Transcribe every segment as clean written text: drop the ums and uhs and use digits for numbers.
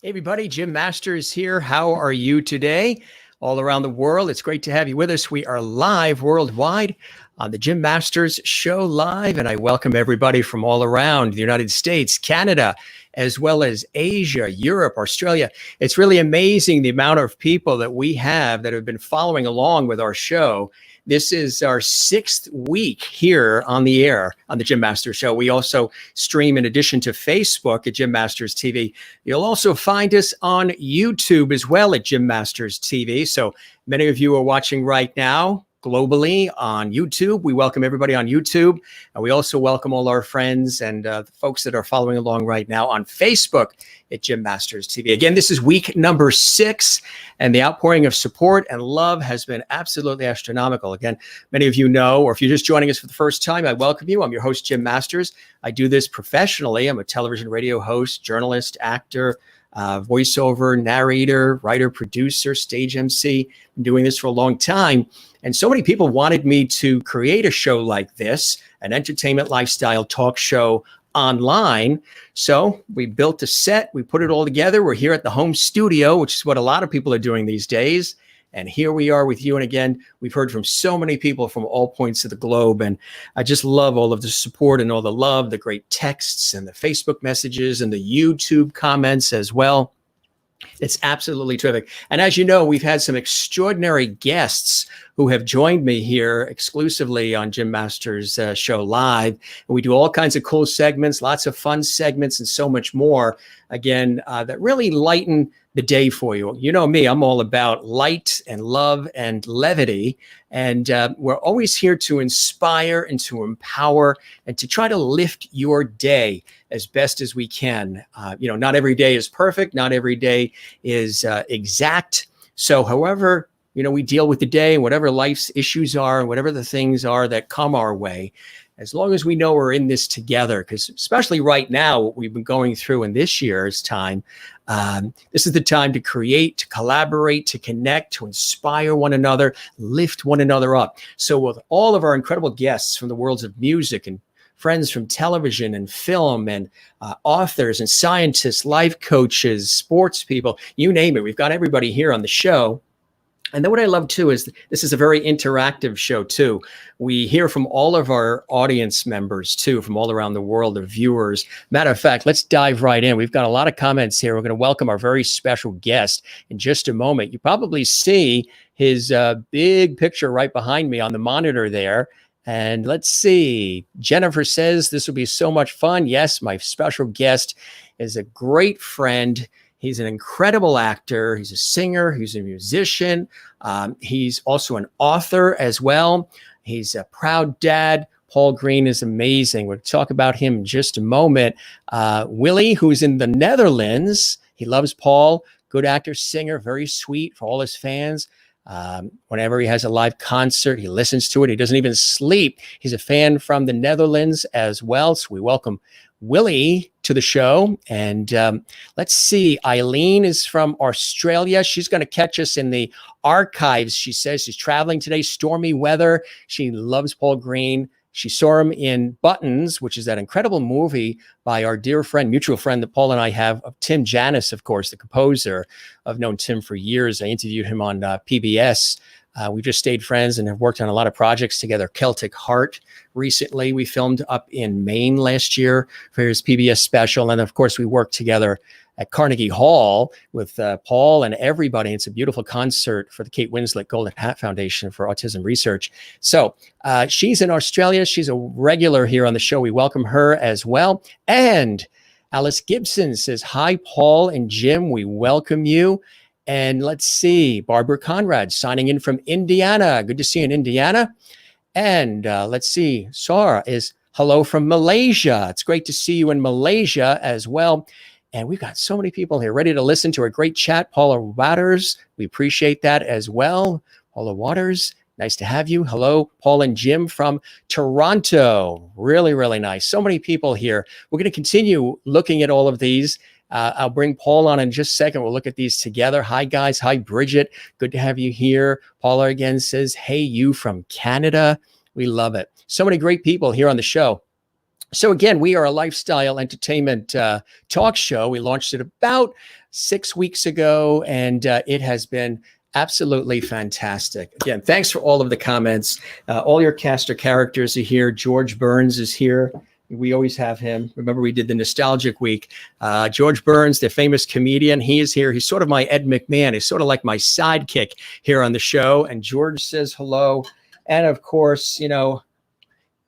Hey everybody, Jim Masters here. How are you today? All around the world, it's great to have you with us. We are live worldwide on the Jim Masters Show Live, and I welcome everybody from all around the United States, Canada, as well as Asia, Europe, Australia. It's really amazing the amount of people that we have that have been following along with our show. This is our 6th week here on the air on the Jim Masters Show. We also stream in addition to Facebook at Jim Masters TV. You'll also find us on YouTube as well at Jim Masters TV. So many of you are watching right now globally on YouTube. We welcome everybody on YouTube. And we also welcome all our friends and the folks that are following along right now on Facebook at Jim Masters TV. Again, this is week number 6, and the outpouring of support and love has been absolutely astronomical. Again, many of you know, or if you're just joining us for the first time, I welcome you. I'm your host, Jim Masters. I do this professionally. I'm a television radio host, journalist, actor, voiceover, narrator, writer, producer, stage MC. Been doing this for a long time. And so many people wanted me to create a show like this, an entertainment lifestyle talk show online. So we built a set, we put it all together. We're here at the home studio, which is what a lot of people are doing these days. And here we are with you. And again, we've heard from so many people from all points of the globe. And I just love all of the support and all the love, the great texts and the Facebook messages and the YouTube comments as well. It's absolutely terrific. And as you know, we've had some extraordinary guests who have joined me here exclusively on Jim Masters Show Live. And we do all kinds of cool segments, lots of fun segments, and so much more, again, that really lighten the day for you. You know me, I'm all about light and love and levity. And we're always here to inspire and to empower and to try to lift your day as best as we can. Not every day is perfect. Not every day is exact. So however, we deal with the day and whatever life's issues are and whatever the things are that come our way, as long as we know we're in this together, because especially right now, what we've been going through in this year's time, this is the time to create, to collaborate, to connect, to inspire one another, lift one another up. So with all of our incredible guests from the worlds of music and friends from television and film and authors and scientists, life coaches, sports people, you name it, we've got everybody here on the show. And then what I love too is this is a very interactive show too. We hear from all of our audience members too, from all around the world of viewers. Matter of fact, let's dive right in. We've got a lot of comments here. We're going to welcome our very special guest in just a moment. You probably see his big picture right behind me on the monitor there. And let's see. Jennifer says this will be so much fun. Yes, my special guest is a great friend. He's an incredible actor. He's a singer. He's a musician. He's also an author as well. He's a proud dad. Paul Greene is amazing. We'll talk about him in just a moment. Willie, who's in the Netherlands. He loves Paul. Good actor, singer, very sweet for all his fans. Whenever he has a live concert, he listens to it. He doesn't even sleep. He's a fan from the Netherlands as well. So we welcome Willie to the show. And let's see, Eileen is from Australia. She's going to catch us in the archives. She says she's traveling today, stormy weather. She loves Paul Greene. She saw him in Buttons, which is that incredible movie by our dear friend, mutual friend that Paul and I have, of Tim Janis, of course, the composer. I've known Tim for years. I interviewed him on PBS We just stayed friends and have worked on a lot of projects together. Celtic Heart recently we filmed up in Maine last year for his PBS special. And of course, we worked together at Carnegie Hall with Paul and everybody. It's a beautiful concert for the Kate Winslet Golden Hat Foundation for Autism Research. So she's in Australia. She's a regular here on the show. We welcome her as well. And Alice Gibson says, hi, Paul and Jim. We welcome you. And let's see, Barbara Conrad signing in from Indiana. Good to see you in Indiana. And let's see, Sarah is hello from Malaysia. It's great to see you in Malaysia as well. And we've got so many people here ready to listen to a great chat. Paula Waters, we appreciate that as well. Paula Waters, nice to have you. Hello, Paul and Jim from Toronto. Really, really nice. So many people here. We're going to continue looking at all of these. I'll bring Paul on in just a second. We'll look at these together. Hi, guys. Hi, Bridget. Good to have you here. Paula again says, hey, you from Canada. We love it. So many great people here on the show. So again, we are a lifestyle entertainment talk show. We launched it about 6 weeks ago, and it has been absolutely fantastic. Again, thanks for all of the comments. All your cast of characters are here. George Burns is here. We always have him. Remember, we did the Nostalgic Week. George Burns, the famous comedian, he is here. He's sort of my Ed McMahon. He's sort of like my sidekick here on the show. And George says hello. And of course, you know,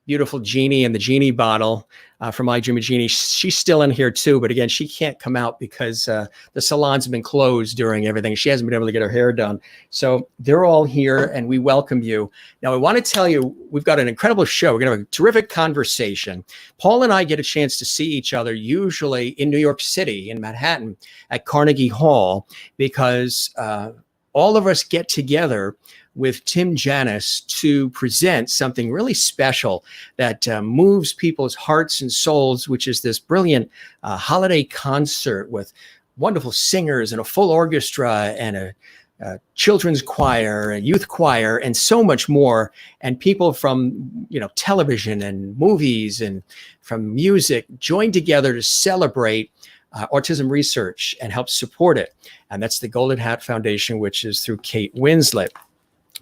beautiful Jeannie and the Genie bottle from My Jimmy Jeannie. She's still in here too, but again, she can't come out because the salon's been closed during everything. She hasn't been able to get her hair done. So they're all here and we welcome you. Now, I want to tell you, we've got an incredible show. We're going to have a terrific conversation. Paul and I get a chance to see each other usually in New York City, in Manhattan, at Carnegie Hall, because all of us get together with Tim Janis to present something really special that moves people's hearts and souls, which is this brilliant holiday concert with wonderful singers and a full orchestra and a children's choir, a youth choir, and so much more. And people from, you know, television and movies and from music join together to celebrate autism research and help support it. And that's the Golden Hat Foundation, which is through Kate Winslet.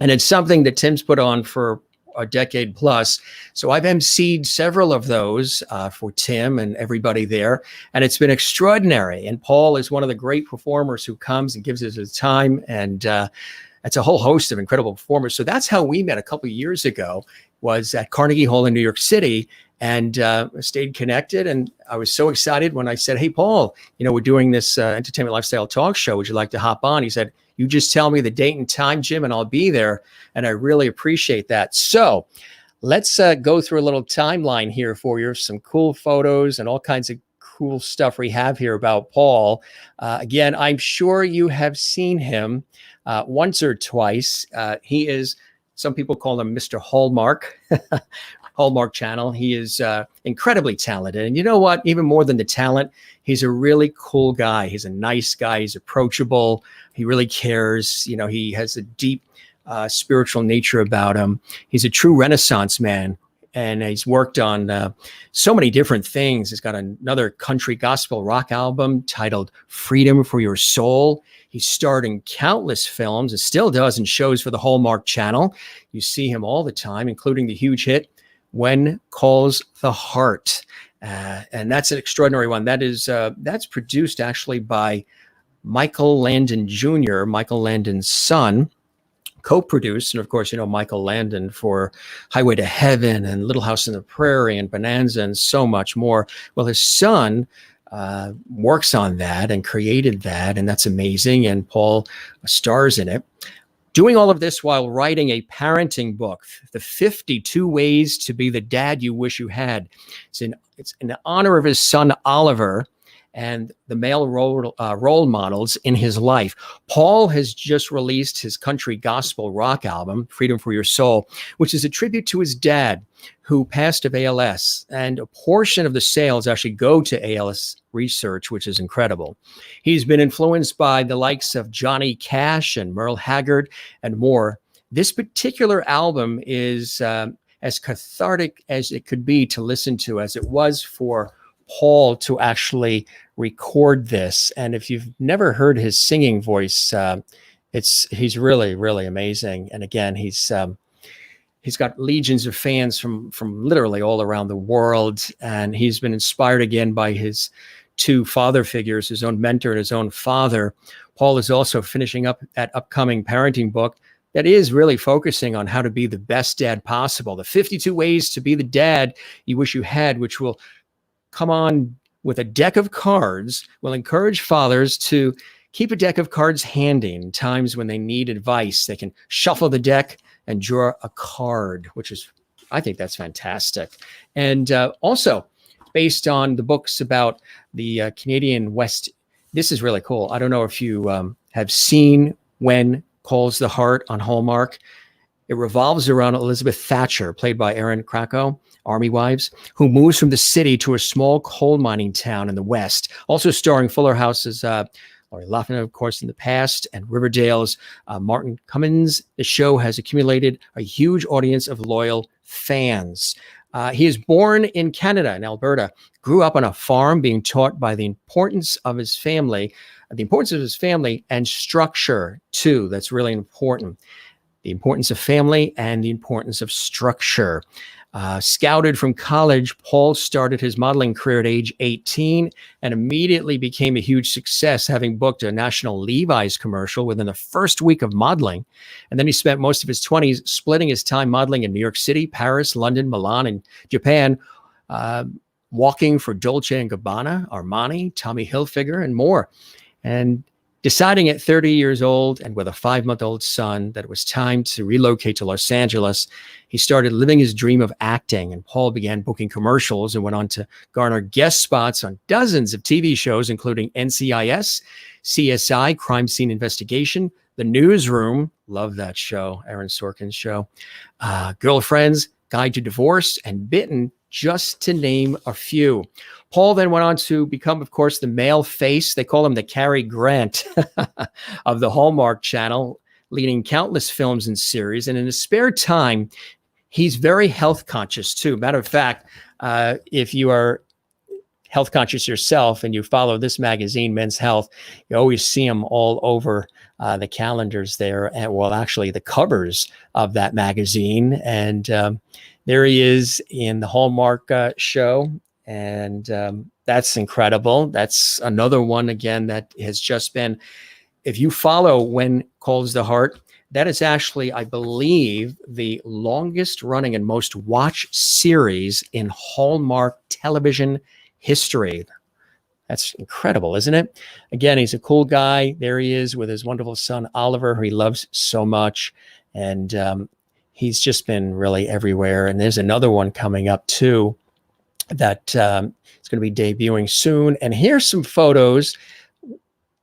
And it's something that Tim's put on for a decade plus. So I've emceed several of those for Tim and everybody there. And it's been extraordinary. And Paul is one of the great performers who comes and gives us his time. And it's a whole host of incredible performers. So that's how we met a couple of years ago, was at Carnegie Hall in New York City, and stayed connected. And I was so excited when I said, hey, Paul, you know, we're doing this entertainment lifestyle talk show. Would you like to hop on? He said, you just tell me the date and time, Jim, and I'll be there. And I really appreciate that. So let's go through a little timeline here for you, some cool photos and all kinds of cool stuff we have here about Paul. Again, I'm sure you have seen him once or twice. He is, some people call him Mr. Hallmark, Hallmark Channel. He is incredibly talented. And you know what? Even more than the talent, he's a really cool guy. He's a nice guy. He's approachable. He really cares. You know, he has a deep spiritual nature about him. He's a true Renaissance man. And he's worked on so many different things. He's got another country gospel rock album titled Freedom for Your Soul. He's starred in countless films and still does and shows for the Hallmark Channel. You see him all the time, including the huge hit, When Calls the Heart. And that's an extraordinary one. That's produced actually by Michael Landon Jr., Michael Landon's son, co-produced. And of course, you know, Michael Landon for Highway to Heaven and Little House on the Prairie and Bonanza and so much more. Well, his son works on that and created that, and that's amazing. And Paul stars in it. Doing all of this while writing a parenting book, The 52 Ways to Be the Dad You Wish You Had. It's in honor of his son, Oliver, and the male role models in his life. Paul has just released his country gospel rock album, Freedom for Your Soul, which is a tribute to his dad, who passed of ALS. And a portion of the sales actually go to ALS research, which is incredible. He's been influenced by the likes of Johnny Cash and Merle Haggard and more. This particular album is as cathartic as it could be to listen to, as it was for Paul to actually record this. And if you've never heard his singing voice, He's really, really amazing. And again, he's got legions of fans from literally all around the world, and he's been inspired again by his two father figures, his own mentor and his own father. Paul is also finishing up that upcoming parenting book that is really focusing on how to be the best dad possible. The 52 ways to be the dad you wish you had, which will come on with a deck of cards, will encourage fathers to keep a deck of cards handy in times when they need advice. They can shuffle the deck and draw a card, which is, I think that's fantastic. And also based on the books about the Canadian West. This is really cool. I don't know if you have seen When Calls the Heart on Hallmark. It revolves around Elizabeth Thatcher, played by Erin Krakow, Army Wives, who moves from the city to a small coal mining town in the West. Also starring Fuller House's Lori Loughlin, of course, in the past, and Riverdale's Martin Cummins. The show has accumulated a huge audience of loyal fans. He is born in Canada, in Alberta, grew up on a farm, being taught by the importance of his family and structure, too. That's really important. The importance of family and the importance of structure. Scouted from college, Paul started his modeling career at age 18 and immediately became a huge success, having booked a national Levi's commercial within the first week of modeling. And then he spent most of his 20s splitting his time modeling in New York City, Paris, London, Milan, and Japan, walking for Dolce & Gabbana, Armani, Tommy Hilfiger, and more. And deciding at 30 years old and with a 5-month-old son that it was time to relocate to Los Angeles, he started living his dream of acting. And Paul began booking commercials and went on to garner guest spots on dozens of TV shows, including NCIS, CSI, Crime Scene Investigation, The Newsroom, love that show, Aaron Sorkin's show, Girlfriends, Guide to Divorce, and Bitten, just to name a few. Paul then went on to become, of course, the male face. They call him the Cary Grant of the Hallmark Channel, leading countless films and series. And in his spare time, he's very health conscious, too. Matter of fact, if you are health conscious yourself and you follow this magazine, Men's Health, you always see him all over the calendars there, and well, actually the covers of that magazine. And there he is in the Hallmark show. And that's incredible. That's another one, again, that has just been, if you follow When Calls the Heart, that is actually, I believe, the longest running and most watched series in Hallmark television history. That's incredible, isn't it? Again, he's a cool guy. There he is with his wonderful son, Oliver, who he loves so much. And he's just been really everywhere. And there's another one coming up, too, that it's going to be debuting soon. And here's some photos.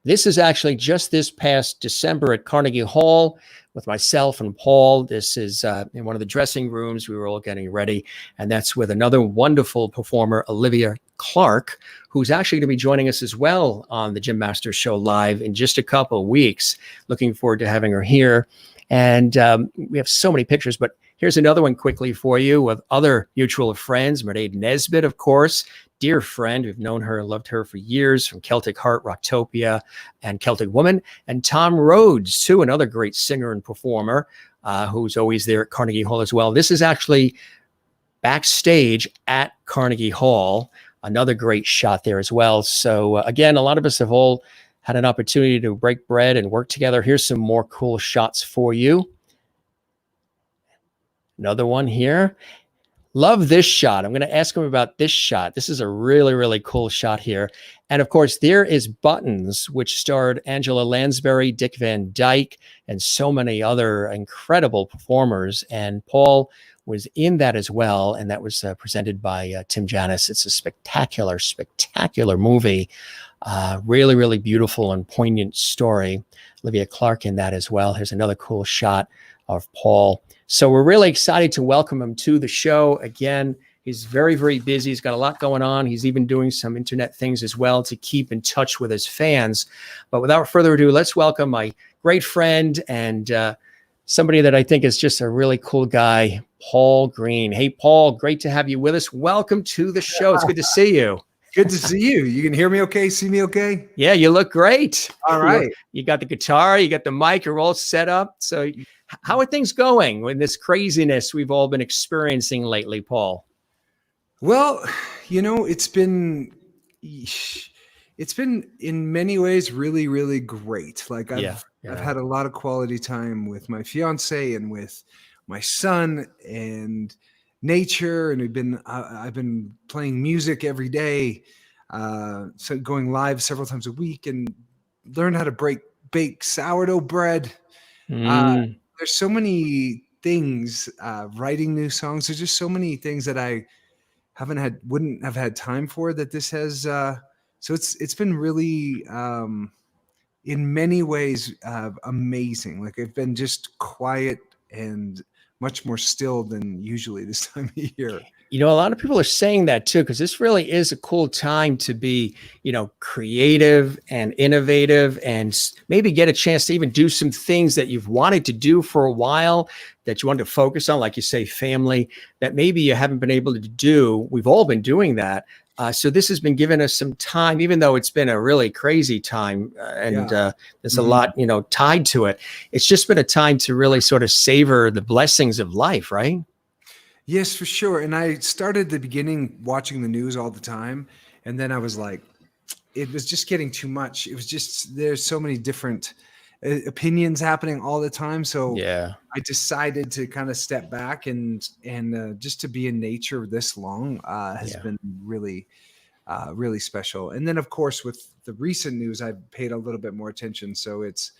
This is actually just this past December at Carnegie Hall with myself and Paul. This is in one of the dressing rooms. We were all getting ready. And that's with another wonderful performer, Olivia Clark, who's actually going to be joining us as well on the Jim Masters Show live in just a couple of weeks. Looking forward to having her here. And we have so many pictures, but here's another one quickly for you with other mutual friends. Mairead Nesbitt, of course, dear friend. We've known her, loved her for years, from Celtic Heart, Rocktopia, and Celtic Woman. And Tom Rhodes, too, another great singer and performer who's always there at Carnegie Hall as well. This is actually backstage at Carnegie Hall. Another great shot there as well. So again, a lot of us have all had an opportunity to break bread and work together. Here's some more cool shots for you. Another one here. Love this shot. I'm going to ask him about this shot. This is a really, really cool shot here. And of course, there is Buttons, which starred Angela Lansbury, Dick Van Dyke, and so many other incredible performers. And Paul was in that as well. And that was presented by Tim Janis. It's a spectacular, spectacular movie. Really, really beautiful and poignant story. Olivia Clark in that as well. Here's another cool shot of Paul. So we're really excited to welcome him to the show. Again, he's very, very busy. He's got a lot going on. He's even doing some internet things as well to keep in touch with his fans. But without further ado, let's welcome my great friend and somebody that I think is just a really cool guy, Paul Greene. Hey, Paul, great to have you with us. Welcome to the show. It's good to see you. Good to see you. You can hear me okay? See me okay? Yeah, you look great. All right. You got the guitar, you got the mic, you're all set up. So how are things going with this craziness we've all been experiencing lately, Paul? Well, it's been in many ways really, really great. Like I've had a lot of quality time with my fiance and with my son and nature, and I've been playing music every day, so going live several times a week, and learn how to bake sourdough bread. There's so many things, writing new songs. There's just so many things that I wouldn't have had time for, that this has, so it's been really, in many ways, amazing. Like I've been just quiet and much more still than usually this time of year. A lot of people are saying that too, because this really is a cool time to be, creative and innovative, and maybe get a chance to even do some things that you've wanted to do for a while, that you wanted to focus on, like you say, family, that maybe you haven't been able to do. We've all been doing that. So this has been giving us some time, even though it's been a really crazy time, and there's a lot, tied to it. It's just been a time to really sort of savor the blessings of life, right? Yes, for sure. And I started the beginning watching the news all the time. And then I was like, it was just getting too much. It was just, there's so many different opinions happening all the time. So I decided to kind of step back, and just to be in nature this long has been really, really special. And then of course, with the recent news, I've paid a little bit more attention. So it's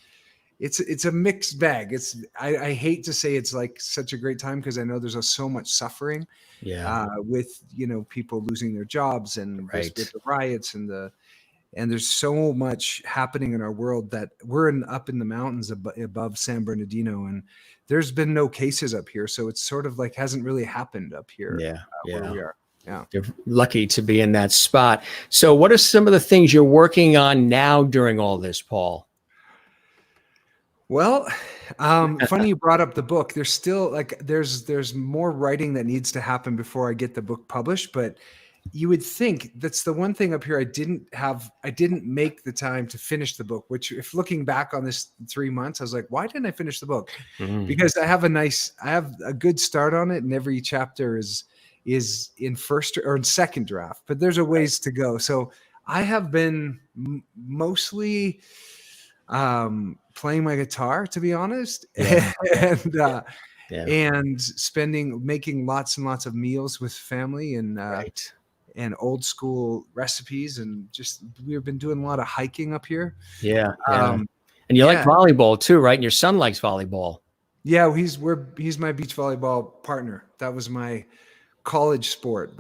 a mixed bag. I hate to say it's like such a great time, because I know there's so much suffering with people losing their jobs, and with the riots, and there's so much happening in our world, that we're up in the mountains above San Bernardino, and there's been no cases up here, so it's sort of like hasn't really happened up here where we are. Yeah, you're lucky to be in that spot. So what are some of the things you're working on now during all this, Paul? Well, funny you brought up the book. There's still there's more writing that needs to happen before I get the book published, but you would think that's the one thing up here I didn't make the time to finish the book, which, if looking back on this 3 months, I was like, why didn't I finish the book? Because I have a good start on it, and every chapter is in first or in second draft, but there's a ways to go. So I have been mostly playing my guitar, to be honest, and making lots and lots of meals with family, and old school recipes, and just we've been doing a lot of hiking up here. And you like volleyball too, right? And your son likes volleyball. Yeah, he's my beach volleyball partner. That was my college sport. That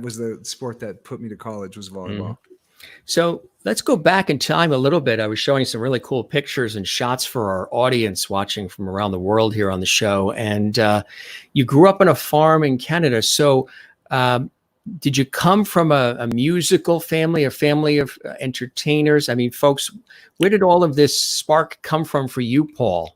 was the sport that put me to college, was volleyball. So let's go back in time a little bit. I was showing some really cool pictures and shots for our audience watching from around the world here on the show. And you grew up on a farm in Canada. So did you come from a musical family, a family of entertainers? I mean, folks, where did all of this spark come from for you, Paul?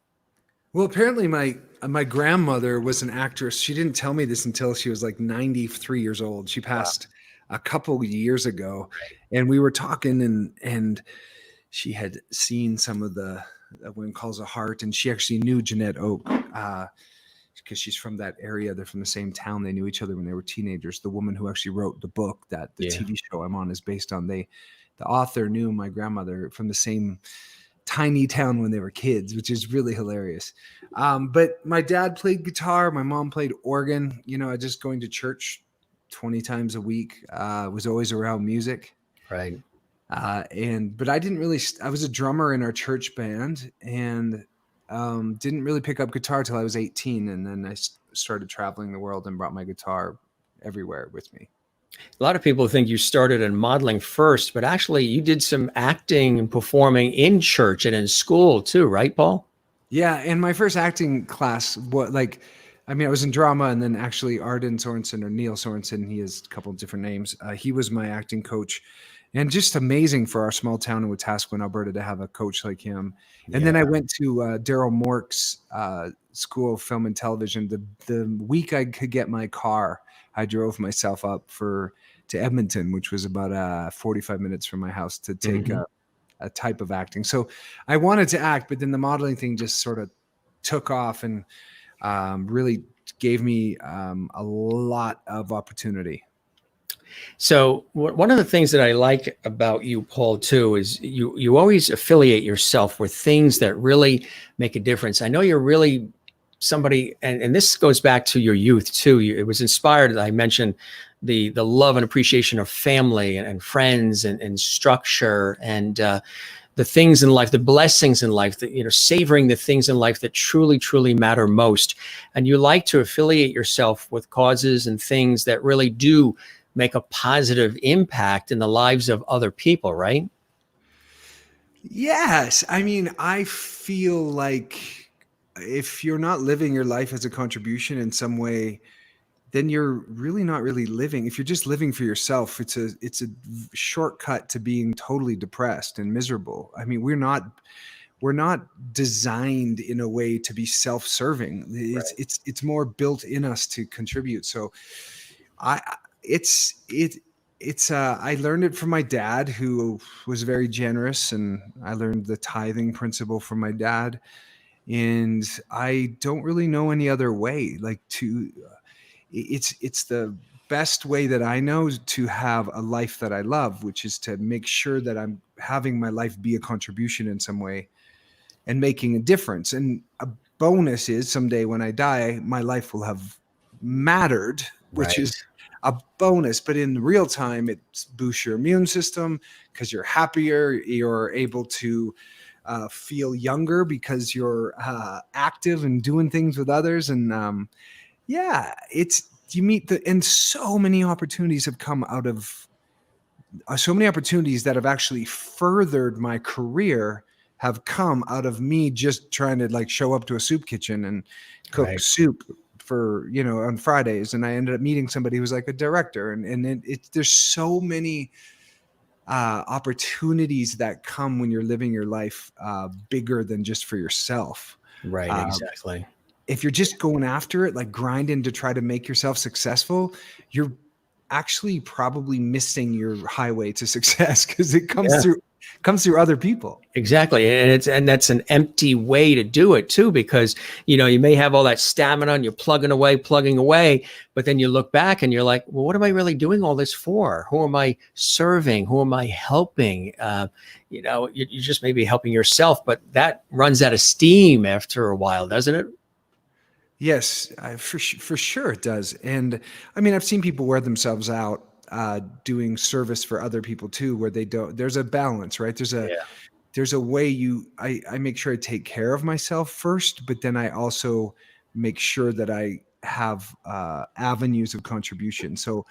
Well, apparently my grandmother was an actress. She didn't tell me this until she was like 93 years old. She passed a couple of years ago, and we were talking, and she had seen some of the When Calls a Heart, and she actually knew Jeanette Oak, because she's from that area. They're from the same town. They knew each other when they were teenagers. The woman who actually wrote the book that the TV show I'm on is based on, the author knew my grandmother from the same tiny town when they were kids, which is really hilarious. But my dad played guitar. My mom played organ. I just going to church 20 times a week, was always around music. Right. But I didn't really, I was a drummer in our church band, and didn't really pick up guitar till I was 18. And then I started traveling the world and brought my guitar everywhere with me. A lot of people think you started in modeling first, but actually you did some acting and performing in church and in school too, right, Paul? Yeah. And my first acting class, I was in drama, and then actually Arden Sorensen, or Neil Sorensen, he has a couple of different names. He was my acting coach, and just amazing for our small town in Wetaskiwin, Alberta, to have a coach like him. And then I went to Daryl Mork's School of Film and Television. The week I could get my car, I drove myself up for to Edmonton, which was about 45 minutes from my house, to take a type of acting. So I wanted to act, but then the modeling thing just sort of took off and really gave me a lot of opportunity. So one of the things that I like about you, Paul, too, is you always affiliate yourself with things that really make a difference. I know you're really somebody, and this goes back to your youth too. It was inspired, I mentioned, the love and appreciation of family and friends and structure and the things in life, the blessings in life, that, savoring the things in life that truly, truly matter most. And you like to affiliate yourself with causes and things that really do make a positive impact in the lives of other people, right? Yes. I mean, I feel like if you're not living your life as a contribution in some way, then you're really not really living. If you're just living for yourself, it's a shortcut to being totally depressed and miserable. I mean, we're not designed in a way to be self-serving. It's more built in us to contribute. So I learned it from my dad, who was very generous, and I learned the tithing principle from my dad. And I don't really know any other way. It's the best way that I know to have a life that I love, which is to make sure that I'm having my life be a contribution in some way and making a difference. And a bonus is someday when I die, my life will have mattered, which is a bonus. But in real time, it boosts your immune system because you're happier. You're able to feel younger because you're active and doing things with others. And you meet and so many opportunities have come out of so many opportunities that have actually furthered my career have come out of me just trying to show up to a soup kitchen and cook soup for, on Fridays. And I ended up meeting somebody who's like a director, and there's so many opportunities that come when you're living your life bigger than just for yourself. Right. Exactly. If you're just going after it, like grinding to try to make yourself successful, you're actually probably missing your highway to success, because it comes through other people. Exactly. And that's an empty way to do it too, because, you may have all that stamina and you're plugging away, but then you look back and you're like, well, what am I really doing all this for? Who am I serving? Who am I helping? You just may be helping yourself, but that runs out of steam after a while, doesn't it? Yes, for sure it does. And I mean, I've seen people wear themselves out doing service for other people too, where they don't. There's a balance, right? There's a way I make sure I take care of myself first, but then I also make sure that I have avenues of contribution. So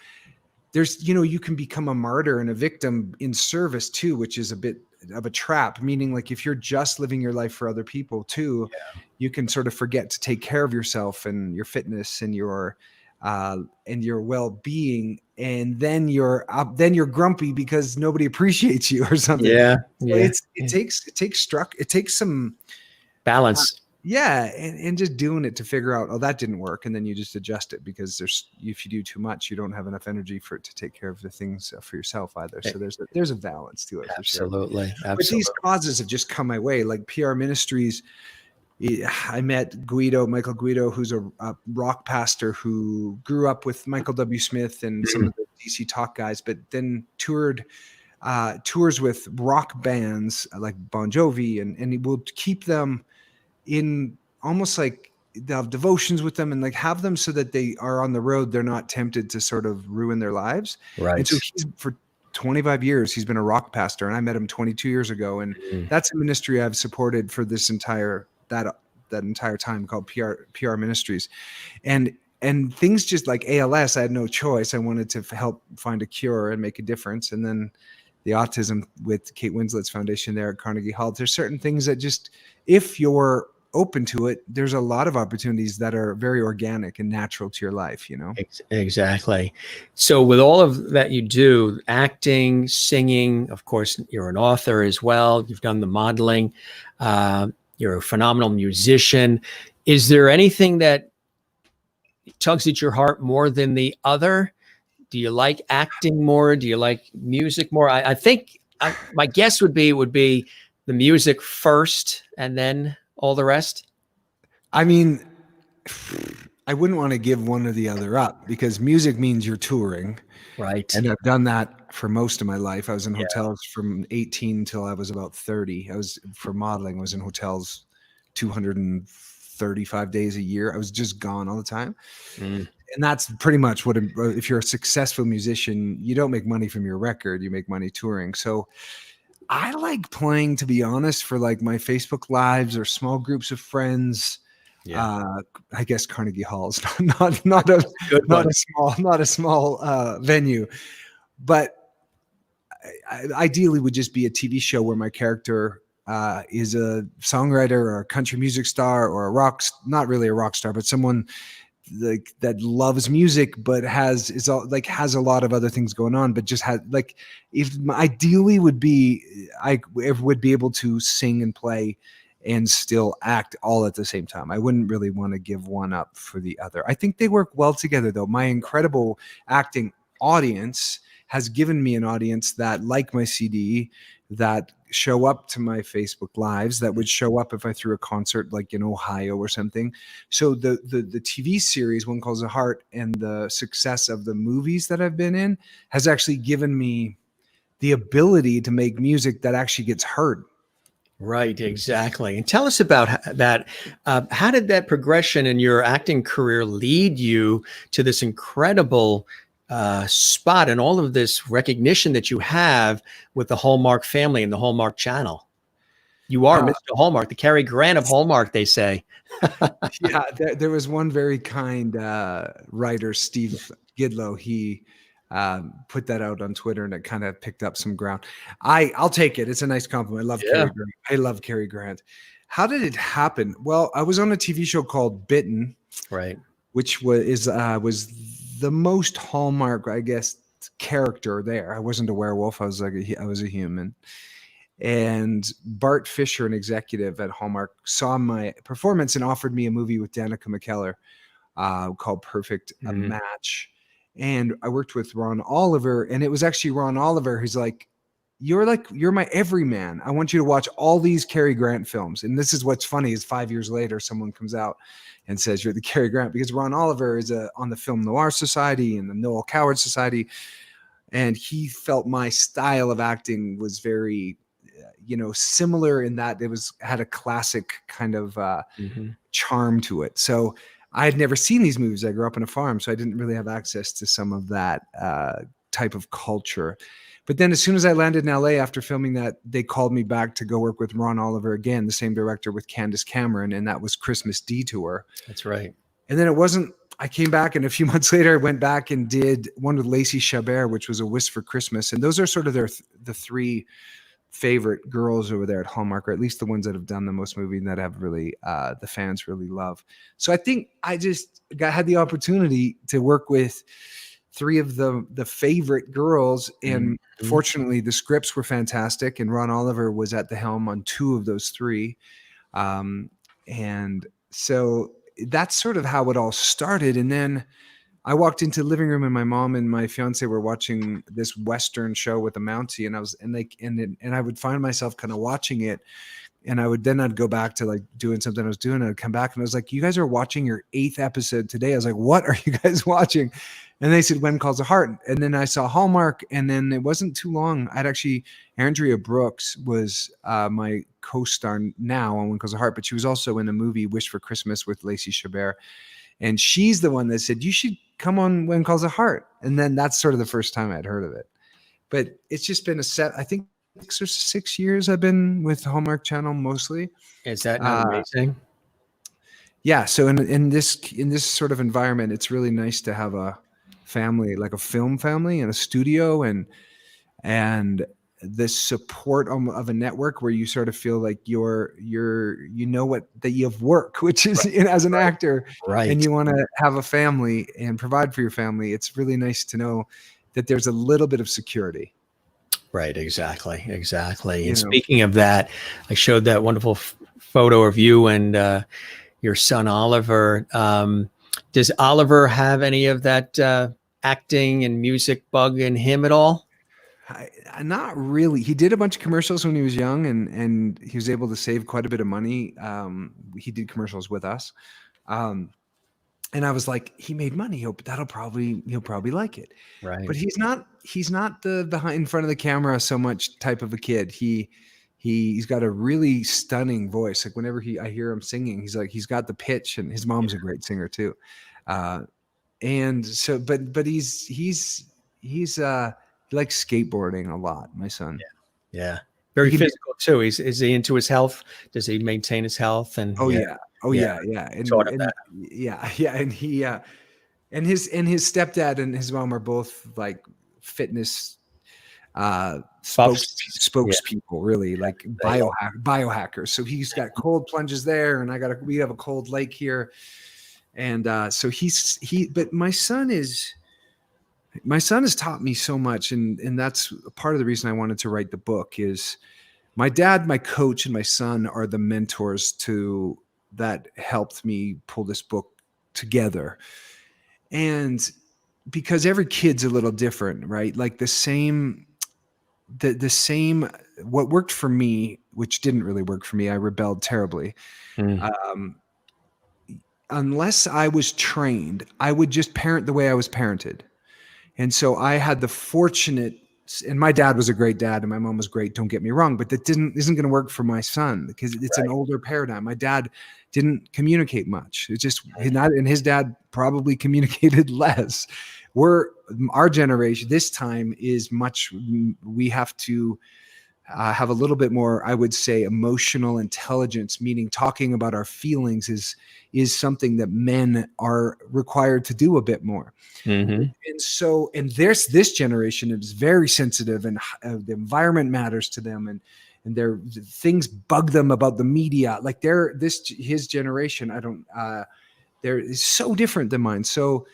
there's, you can become a martyr and a victim in service too, which is a bit of a trap, meaning like if you're just living your life for other people too, you can sort of forget to take care of yourself and your fitness and your well-being, and then you're grumpy because nobody appreciates you or something. It takes some balance. And just doing it to figure out, that didn't work, and then you just adjust it, because if you do too much, you don't have enough energy to take care of the things for yourself either. So there's a balance to it. Absolutely. For sure. But these causes have just come my way, like PR Ministries. I met Michael Guido, who's a rock pastor who grew up with Michael W. Smith and some of the DC Talk guys, but then tours with rock bands like Bon Jovi, and he will keep them in almost like they'll have devotions with them and like have them so that they are on the road. They're not tempted to sort of ruin their lives. Right. And so for 25 years, he's been a rock pastor, and I met him 22 years ago. And that's a ministry I've supported for this entire time, called PR Ministries. And things just like ALS, I had no choice. I wanted to help find a cure and make a difference. And then the autism with Kate Winslet's foundation there at Carnegie Hall. There's certain things that just, if you're open to it, there's a lot of opportunities that are very organic and natural to your life, Exactly. So with all of that you do, acting, singing, of course, you're an author as well. You've done the modeling. You're a phenomenal musician. Is there anything that tugs at your heart more than the other? Do you like acting more? Do you like music more? I think my guess would be the music first and then all the rest. I mean, I wouldn't want to give one or the other up because music means you're touring. Right. And I've done that for most of my life. I was in Yeah. hotels from 18 till I was about 30. I was for modeling. I was in hotels 235 days a year. I was just gone all the time. Mm. And that's pretty much what, if you're a successful musician, you don't make money from your record, you make money touring. So I like playing, to be honest, for like my Facebook lives or small groups of friends. Yeah. I guess Carnegie Hall's not a small venue, but I ideally would just be a TV show where my character is a songwriter or a country music star or not really a rock star, but someone like that loves music, but has a lot of other things going on, but just had like, if ideally would be, I would be able to sing and play and still act all at the same time. I wouldn't really want to give one up for the other. I think they work well together though. My incredible acting audience has given me an audience that like my CD, that show up to my Facebook lives, that would show up if I threw a concert like in Ohio or something. So the TV series One Calls a Heart and the success of the movies that I've been in has actually given me the ability to make music that actually gets heard. Right, exactly. And tell us about that. How did that progression in your acting career lead you to this incredible spot and all of this recognition that you have with the Hallmark family and the Hallmark Channel? You are Mr. Hallmark, the Cary Grant of Hallmark, they say. Yeah, there was one very kind writer, Steve Gidlow. He put that out on Twitter, and it kind of picked up some ground. I'll take it. It's a nice compliment. I love Cary Grant. I love Cary Grant. How did it happen? Well, I was on a TV show called Bitten, right, which was the most Hallmark, I guess, character there. I wasn't a werewolf. I was a human. And Bart Fisher, an executive at Hallmark, saw my performance and offered me a movie with Danica McKellar called Perfect Match. And I worked with Ron Oliver, and it was actually Ron Oliver who's like, you're my everyman. I want you to watch all these Cary Grant films. And this is what's funny is 5 years later, someone comes out and says, you're the Cary Grant, because Ron Oliver is on the Film Noir Society and the Noel Coward Society. And he felt my style of acting was very, similar in that it had a classic kind of charm to it. So I had never seen these movies. I grew up on a farm, so I didn't really have access to some of that type of culture. But then as soon as I landed in LA after filming that, they called me back to go work with Ron Oliver again, the same director with Candace Cameron, and that was Christmas Detour. That's right. And then I came back, and a few months later I went back and did one with Lacey Chabert, which was A Whisk for Christmas. And those are sort of the three favorite girls over there at Hallmark, or at least the ones that have done the most movie and that have really the fans really love. So I think I just had the opportunity to work with three of the favorite girls, and fortunately the scripts were fantastic, and Ron Oliver was at the helm on two of those three, and so that's sort of how it all started. And then I walked into the living room, and my mom and my fiance were watching this Western show with a Mountie, and I would find myself kind of watching it, and I'd go back to like doing something I was doing, and I'd come back and I was like, you guys are watching your 8th episode today. I was like, what are you guys watching? And they said, When Calls a Heart. And then I saw Hallmark, and then it wasn't too long. Andrea Brooks was my co-star now on When Calls a Heart, but she was also in the movie Wish for Christmas with Lacey Chabert. And she's the one that said, you should come on When Calls a Heart. And then that's sort of the first time I'd heard of it. But it's just been I think 6 or 6 years I've been with Hallmark Channel mostly. Is that not amazing? Yeah. So in this sort of environment, it's really nice to have a family, like a film family and a studio, and the support of a network where you sort of feel like that you have work, which is as an actor, right? And you want to have a family and provide for your family. It's really nice to know that there's a little bit of security. Right. Exactly. And speaking of that, I showed that wonderful photo of you and your son, Oliver. Does Oliver have any of that acting and music bug in him at all? Not really. He did a bunch of commercials when he was young, and he was able to save quite a bit of money. He did commercials with us. And I was like, he made money. He'll probably like it. Right. But he's not the behind in front of the camera so much type of a kid. He's got a really stunning voice. Like whenever I hear him singing, he's got the pitch, and his mom's a great singer too. And so, but he likes skateboarding a lot, my son. Yeah. Very physical too. Is he into his health? Does he maintain his health? And yeah. And he and his stepdad and his mom are both like fitness spokespeople, really, like biohackers. So he's got cold plunges there, and we have a cold lake here. And so but my son has taught me so much, and that's part of the reason I wanted to write the book. Is my dad, my coach, and my son are the mentors that helped me pull this book together. And because every kid's a little different, right? Like the same, what worked for me, which didn't really work for me, I rebelled terribly. Unless I was trained, I would just parent the way I was parented. And so I had the fortunate, and my dad was a great dad and my mom was great, don't get me wrong, but that isn't going to work for my son because it's an older paradigm. My dad didn't communicate much. It's just and his dad probably communicated less. Our generation this time is we have to have a little bit more, I would say, emotional intelligence, meaning talking about our feelings is something that men are required to do a bit more. And so, and this generation is very sensitive, and the environment matters to them, and things bug them about the media. Like his generation, they're so different than mine. So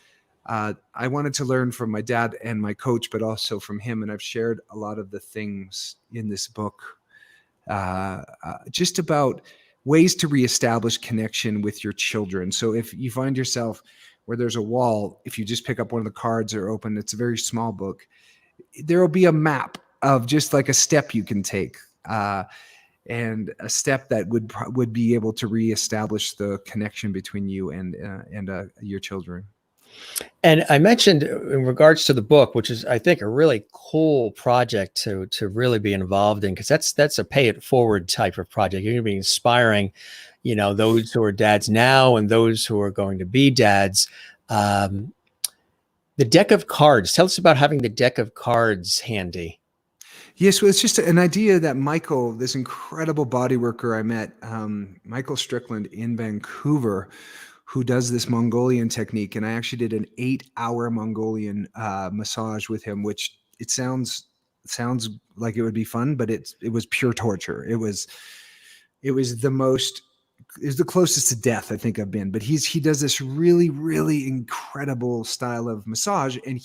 I wanted to learn from my dad and my coach, but also from him. And I've shared a lot of the things in this book, just about ways to reestablish connection with your children. So if you find yourself where there's a wall, if you just pick up one of the cards or open, it's a very small book, there will be a map of just like a step you can take, and a step that would be able to reestablish the connection between you and your children. And I mentioned in regards to the book, which is, I think, a really cool project to really be involved in, because that's a pay it forward type of project. You're going to be inspiring, those who are dads now and those who are going to be dads. The deck of cards. Tell us about having the deck of cards handy. Yes, well, it's just an idea that Michael, this incredible body worker I met, Michael Strickland in Vancouver, who does this Mongolian technique. And I actually did an 8-hour Mongolian massage with him, which it sounds like it would be fun, but it was pure torture. It was the closest to death I think I've been. But he does this really, really incredible style of massage. And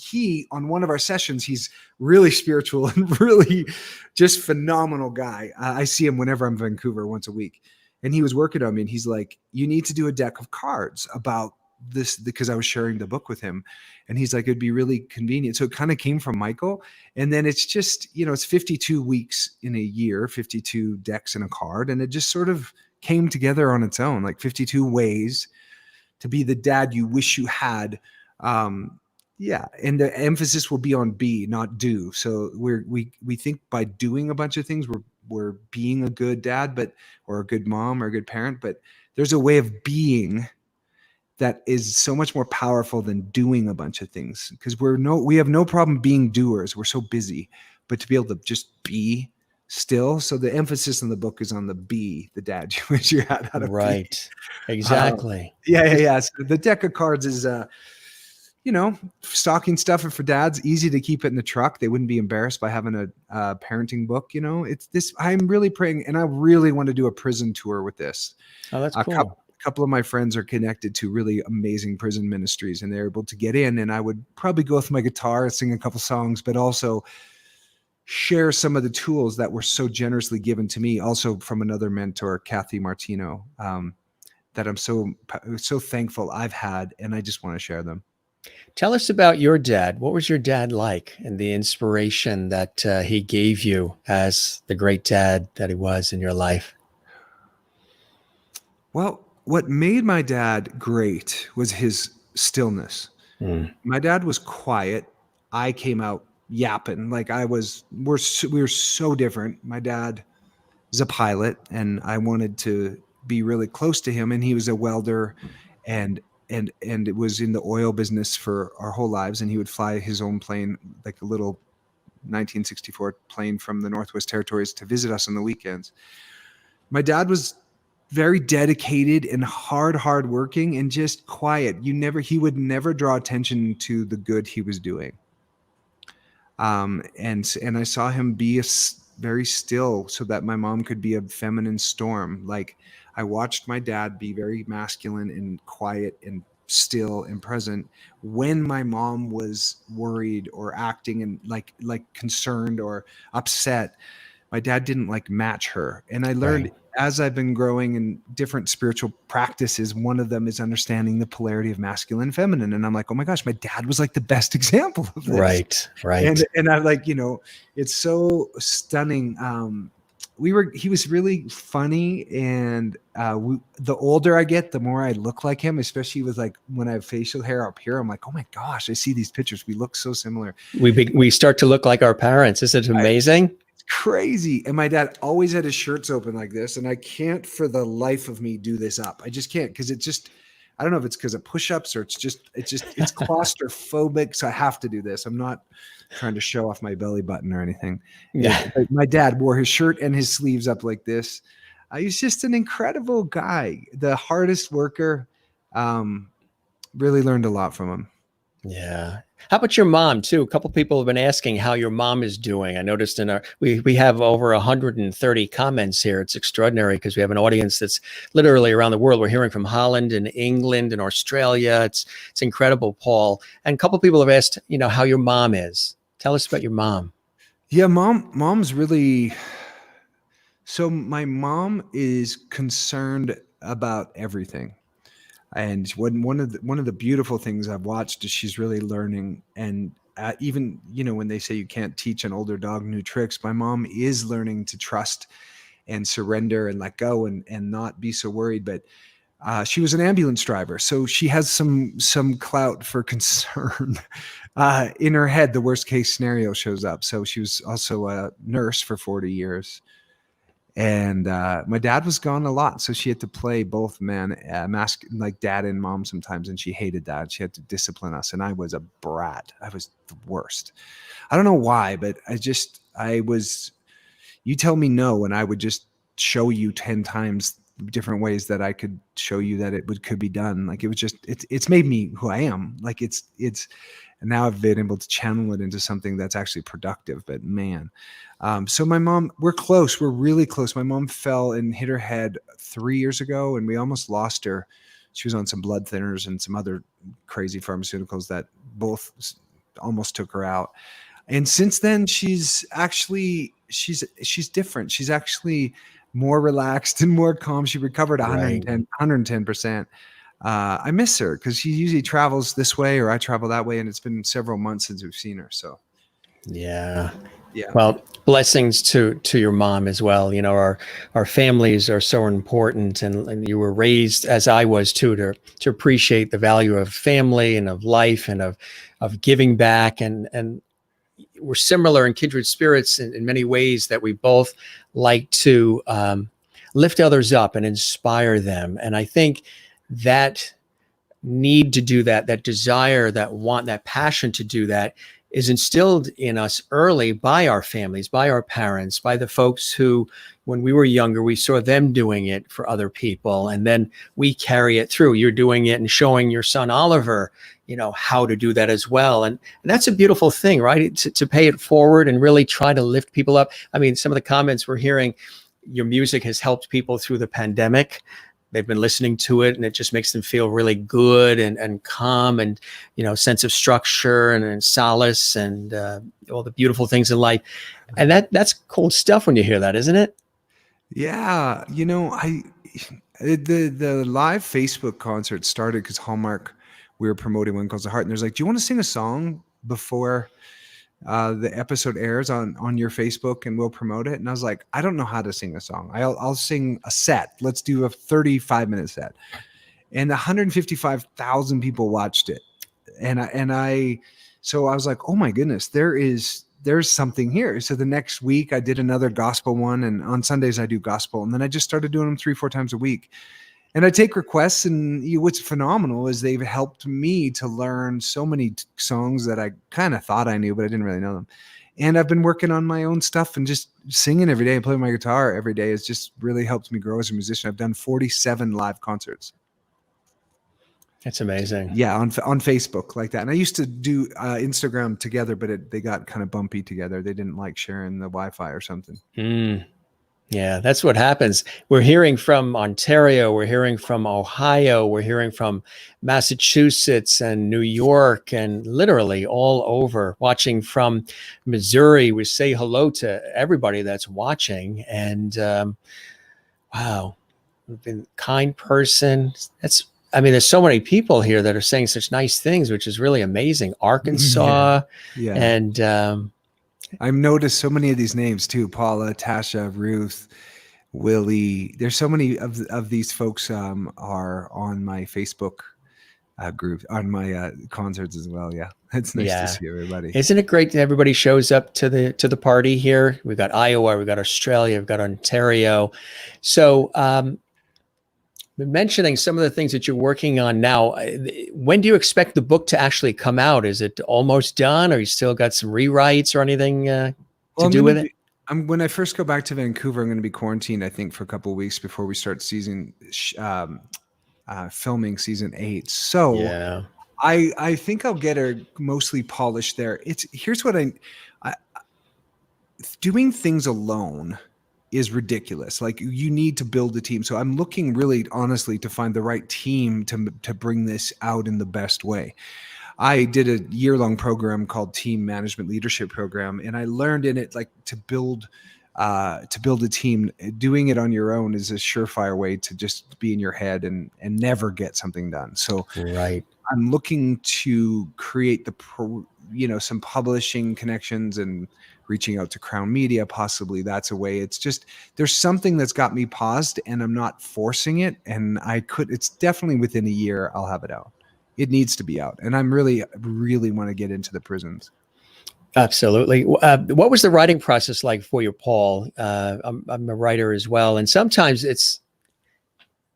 on one of our sessions, he's really spiritual and really just phenomenal guy. I see him whenever I'm in Vancouver once a week. And he was working on me, and he's like, you need to do a deck of cards about this, because I was sharing the book with him. And he's like, it'd be really convenient. So it kind of came from Michael. And then it's just, it's 52 weeks in a year, 52 decks in a card. And it just sort of came together on its own, like 52 ways to be the dad you wish you had. And the emphasis will be on be, not do. So we think by doing a bunch of things, we're being a good dad, or a good mom or a good parent, but there's a way of being that is so much more powerful than doing a bunch of things, because we have no problem being doers. We're so busy, but to be able to just be still. So the emphasis in the book is on the dad you wish you had how to right. Be. Exactly. Yeah. So the deck of cards is, stocking stuff for dads, easy to keep it in the truck. They wouldn't be embarrassed by having a parenting book. It's this, I'm really praying, and I really want to do a prison tour with this. Oh, that's cool. A couple of my friends are connected to really amazing prison ministries, and they're able to get in, and I would probably go with my guitar, sing a couple songs, but also share some of the tools that were so generously given to me, also from another mentor, Kathy Martino, that I'm so thankful I've had, and I just want to share them. Tell us about your dad. What was your dad like, and the inspiration that he gave you as the great dad that he was in your life? Well, what made my dad great was his stillness. Mm, My dad was quiet. I came out yapping like we were so different. My dad is a pilot, and I wanted to be really close to him, and he was a welder, and it was in the oil business for our whole lives, and he would fly his own plane, like a little 1964 plane from the Northwest Territories, to visit us on the weekends. My dad was very dedicated and hard working and just quiet. He would never draw attention to the good he was doing. And I saw him be very still so that my mom could be a feminine storm. Like, I watched my dad be very masculine and quiet and still and present when my mom was worried or acting and like concerned or upset. My dad didn't like match her. And I learned right. as I've been growing in different spiritual practices, one of them is understanding the polarity of masculine and feminine. And I'm like, oh my gosh, my dad was like the best example of this. Right. Right. And I like, it's so stunning. He was really funny. And the older I get, the more I look like him, especially with like when I have facial hair up here. I'm like, oh my gosh, I see these pictures. We look so similar. We start to look like our parents. Isn't it amazing? Crazy. And my dad always had his shirts open like this, and I can't for the life of me do this up. I just can't, because I don't know if it's because of push-ups or it's claustrophobic, so I have to do this. I'm not trying to show off my belly button or anything. Yeah. My dad wore his shirt and his sleeves up like this. He's just an incredible guy, the hardest worker. Really learned a lot from him. Yeah. How about your mom too? A couple people have been asking how your mom is doing. I noticed we have over 130 comments here. It's extraordinary because we have an audience that's literally around the world. We're hearing from Holland and England and Australia. It's incredible, Paul. And a couple people have asked, how your mom is. Tell us about your mom. Yeah, mom's really. So my mom is concerned about everything. And one of the beautiful things I've watched is she's really learning. And even, when they say you can't teach an older dog new tricks, my mom is learning to trust and surrender and let go and not be so worried. But she was an ambulance driver, so she has some clout for concern. In her head, the worst case scenario shows up. So she was also a nurse for 40 years. And my dad was gone a lot, so she had to play both men, like dad and mom sometimes, and she hated that. She had to discipline us, and I was a brat. I was the worst. I don't know why, but I was. You tell me no, and I would just show you 10 times different ways that I could show you that could be done. Like, it was just it's made me who I am. Like, it's. And now I've been able to channel it into something that's actually productive. But man, so my mom, we're close. We're really close. My mom fell and hit her head 3 years ago, and we almost lost her. She was on some blood thinners and some other crazy pharmaceuticals that both almost took her out. And since then, she's different. She's actually more relaxed and more calm. She recovered 110%. I miss her because she usually travels this way or I travel that way, and it's been several months since we've seen her. So, yeah. Yeah. Well, blessings to your mom as well. Our families are so important, and you were raised, as I was too, to appreciate the value of family and of life and of giving back. And we're similar in kindred spirits in many ways, that we both like to lift others up and inspire them. And I think that need to do that desire, that want, that passion to do that is instilled in us early by our families, by our parents, by the folks who, when we were younger, we saw them doing it for other people. And then we carry it through. You're doing it and showing your son, Oliver, how to do that as well. And that's a beautiful thing, right? To pay it forward and really try to lift people up. I mean, some of the comments we're hearing, your music has helped people through the pandemic. They've been listening to it, and it just makes them feel really good and calm, and sense of structure and solace and all the beautiful things in life. And that's cool stuff when you hear that, isn't it? Yeah, the live Facebook concert started because Hallmark we were promoting One Calls the Heart, and there's like, do you want to sing a song before the episode airs on your Facebook and we'll promote it? And I was like, I don't know how to sing a song. I'll sing a set. Let's do a 35-minute set. And 155,000 people watched it. So I was like, oh my goodness, there's something here. So the next week I did another gospel one, and on Sundays I do gospel. And then I just started doing them 3-4 times a week. And I take requests, and what's phenomenal is they've helped me to learn so many songs that I kind of thought I knew, but I didn't really know them. And I've been working on my own stuff, and just singing every day and playing my guitar every day has just really helped me grow as a musician. I've done 47 live concerts. That's amazing. Yeah, on Facebook like that. And I used to do Instagram together, but they got kind of bumpy together. They didn't like sharing the Wi-Fi or something. Yeah, that's what happens. We're hearing from Ontario. We're hearing from Ohio. We're hearing from Massachusetts and New York and literally all over. Watching from Missouri. We say hello to everybody that's watching. And wow, you've been a kind person. There's so many people here that are saying such nice things, which is really amazing. Arkansas. Yeah. And I've noticed so many of these names too. Paula, Tasha, Ruth, Willie. There's so many of these folks are on my Facebook group, on my concerts as well. Yeah. It's nice to see everybody. Isn't it great that everybody shows up to the party here? We've got Iowa, we've got Australia, we've got Ontario. So mentioning some of the things that you're working on now, when do you expect the book to actually come out? Is it almost done, or you still got some rewrites or anything to do with it? When I first go back to Vancouver, I'm going to be quarantined, I think, for a couple of weeks before we start filming season 8. So yeah. I think I'll get her mostly polished there. Here's what I doing things alone is ridiculous. Like, you need to build a team. So I'm looking really honestly to find the right team to bring this out in the best way. I did a year-long program called Team Management Leadership Program, and I learned in it like to build a team. Doing it on your own is a surefire way to just be in your head and never get something done. So right. I'm looking to create some publishing connections and reaching out to Crown Media, possibly. That's a way. It's just, there's something that's got me paused, and I'm not forcing it. And it's definitely within a year I'll have it out. It needs to be out. And I'm really want to get into the prisons. Absolutely. What was the writing process like for you, Paul? I'm a writer as well. And sometimes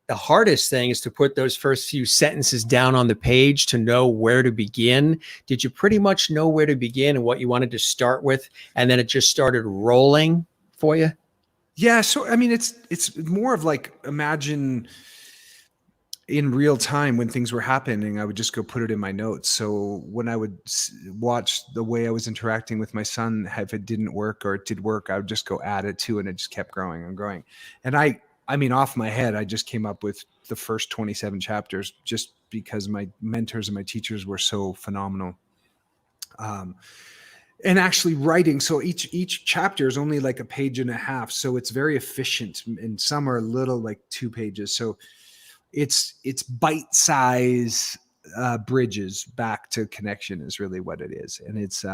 the hardest thing is to put those first few sentences down on the page to know where to begin. Did you pretty much know where to begin and what you wanted to start with, and then it just started rolling for you? Yeah. So, I mean, it's more of like, imagine in real time when things were happening, I would just go put it in my notes. So when I would watch the way I was interacting with my son, if it didn't work or it did work, I would just go add it to, and it just kept growing and growing. And I mean, off my head, I just came up with the first 27 chapters just because my mentors and my teachers were so phenomenal. And actually writing, so each chapter is only like a page and a half, so it's very efficient, and some are little, like 2 pages. So it's bite-size bridges back to connection is really what it is. And it's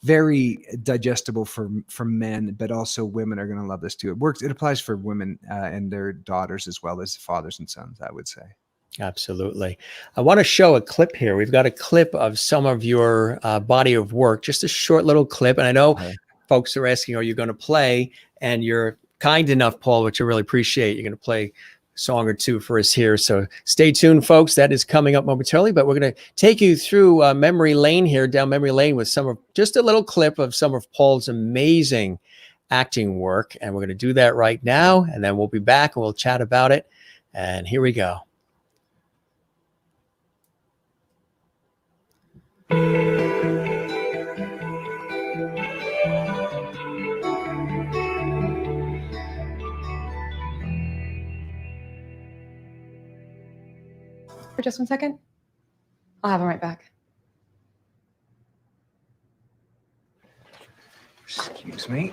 very digestible for men, but also women are going to love this too. It applies for women and their daughters as well as fathers and sons, I would say. Absolutely. I want to show a clip here. We've got a clip of some of your body of work, just a short little clip. And I know folks are asking, are you going to play? And you're kind enough, Paul, which I really appreciate. You're going to play song or two for us here. So stay tuned, folks. That is coming up momentarily, but we're going to take you through memory lane here, down memory lane with just a little clip of some of Paul's amazing acting work. And we're going to do that right now. And then we'll be back and we'll chat about it. And here we go. For just 1 second? I'll have him right back. Excuse me.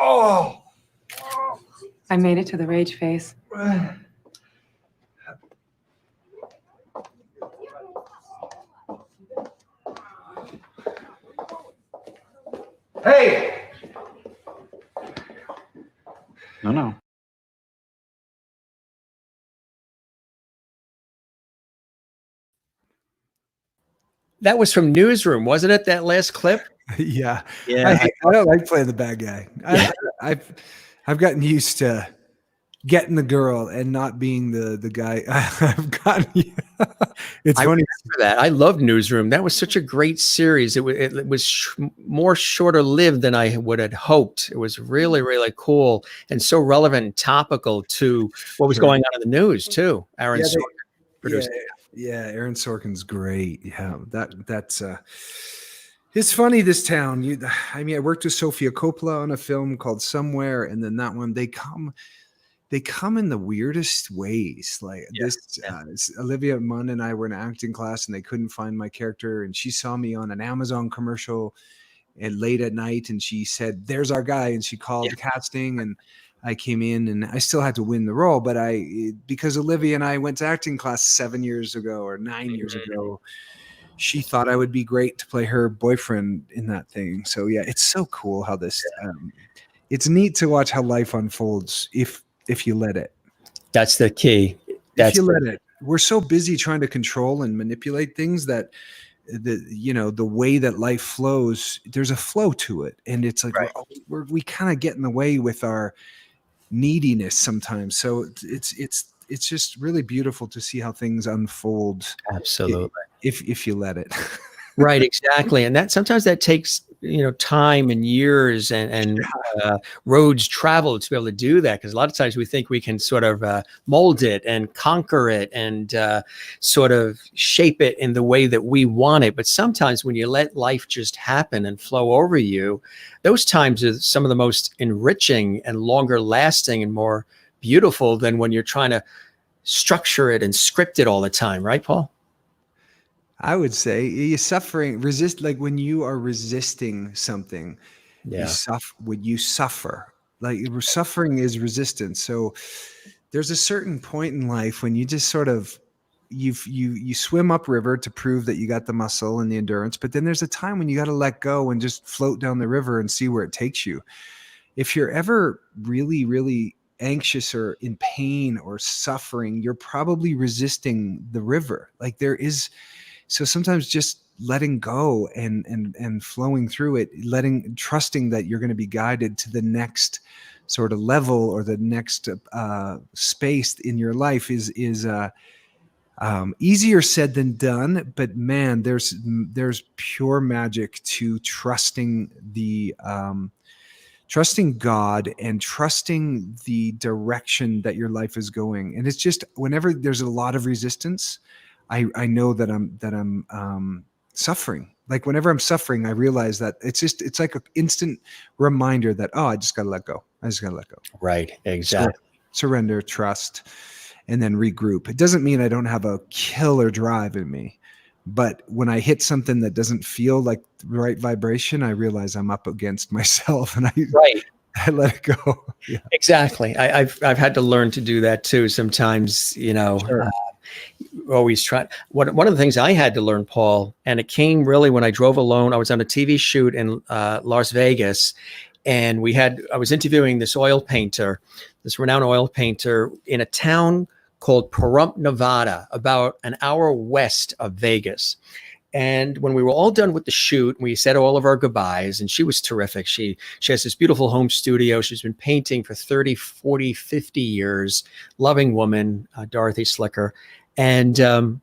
Oh! I made it to the rage phase. Hey! No. That was from Newsroom, wasn't it? That last clip. Yeah. Yeah. I don't like playing the bad guy. Yeah. I've gotten used to getting the girl and not being the guy. I've gotten. It's I funny. remember that. I loved Newsroom. That was such a great series. It was more shorter lived than I would have hoped. It was really, really cool and so relevant and topical to what was Sure. going on in the news too. Aaron Yeah, Sorkin produced. Yeah, Aaron Sorkin's great. Yeah, that's it's funny, this town. I mean, I worked with Sofia Coppola on a film called Somewhere, and then that one, they come in the weirdest ways. Like Olivia Munn and I were in acting class, and they couldn't find my character, and she saw me on an Amazon commercial and late at night, and she said, "There's our guy," and she called the casting, and I came in, and I still had to win the role, but because Olivia and I went to acting class 7 years ago or 9 years ago, she thought I would be great to play her boyfriend in that thing. So yeah, it's so cool how this. It's neat to watch how life unfolds if you let it. That's the key. If you let it. We're so busy trying to control and manipulate things that the way that life flows, there's a flow to it, and it's like we kind of get in the way with our neediness sometimes. So it's just really beautiful to see how things unfold. Absolutely. If you let it. Right, exactly. And that sometimes that takes, time and years and roads traveled to be able to do that. Because a lot of times we think we can sort of mold it and conquer it and sort of shape it in the way that we want it. But sometimes when you let life just happen and flow over you, those times are some of the most enriching and longer lasting and more beautiful than when you're trying to structure it and script it all the time. Right, Paul? I would say like when you are resisting something, you suffer. Like suffering is resistance. So there's a certain point in life when you just sort of you swim upriver to prove that you got the muscle and the endurance, but then there's a time when you got to let go and just float down the river and see where it takes you. If you're ever really, really anxious or in pain or suffering, you're probably resisting the river. Like so sometimes just letting go and flowing through it, trusting that you're going to be guided to the next sort of level or the next space in your life is easier said than done. But man, there's pure magic to trusting trusting God and trusting the direction that your life is going. And it's just whenever there's a lot of resistance, I know that I'm suffering. Like whenever I'm suffering, I realize that it's like an instant reminder that, I just got to let go. I just got to let go. Right. Exactly. Surrender, trust, and then regroup. It doesn't mean I don't have a killer drive in me, but when I hit something that doesn't feel like the right vibration, I realize I'm up against myself, and I let it go. Yeah. Exactly. I've had to learn to do that too. Sometimes, Sure. Always try. One of the things I had to learn, Paul, and it came really when I drove alone. I was on a TV shoot in Las Vegas, and I was interviewing this renowned oil painter in a town called Pahrump, Nevada, about an hour west of Vegas. And when we were all done with the shoot, we said all of our goodbyes, and she was terrific. She has this beautiful home studio. She's been painting for 30, 40, 50 years. Loving woman, Dorothy Slicker. And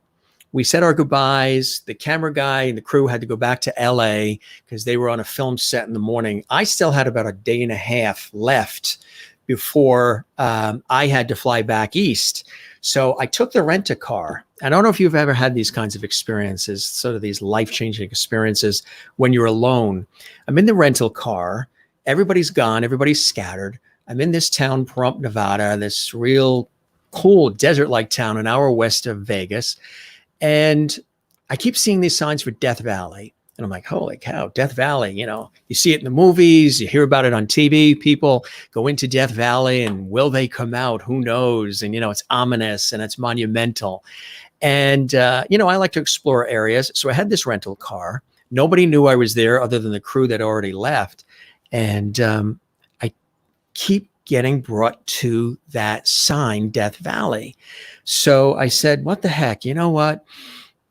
we said our goodbyes. The camera guy and the crew had to go back to LA because they were on a film set in the morning. I still had about a day and a half left before I had to fly back east. So I took the rent-a-car. I don't know if you've ever had these kinds of experiences, sort of these life-changing experiences when you're alone. I'm in the rental car. Everybody's gone. Everybody's scattered. I'm in this town, Pahrump, Nevada, this real cool desert-like town an hour west of Vegas. And I keep seeing these signs for Death Valley. And I'm like, holy cow, Death Valley, you see it in the movies, you hear about it on TV, people go into Death Valley and will they come out? Who knows? And, it's ominous and it's monumental. And, I like to explore areas. So I had this rental car. Nobody knew I was there other than the crew that already left. And I keep getting brought to that sign, Death Valley. So I said, what the heck? You know what?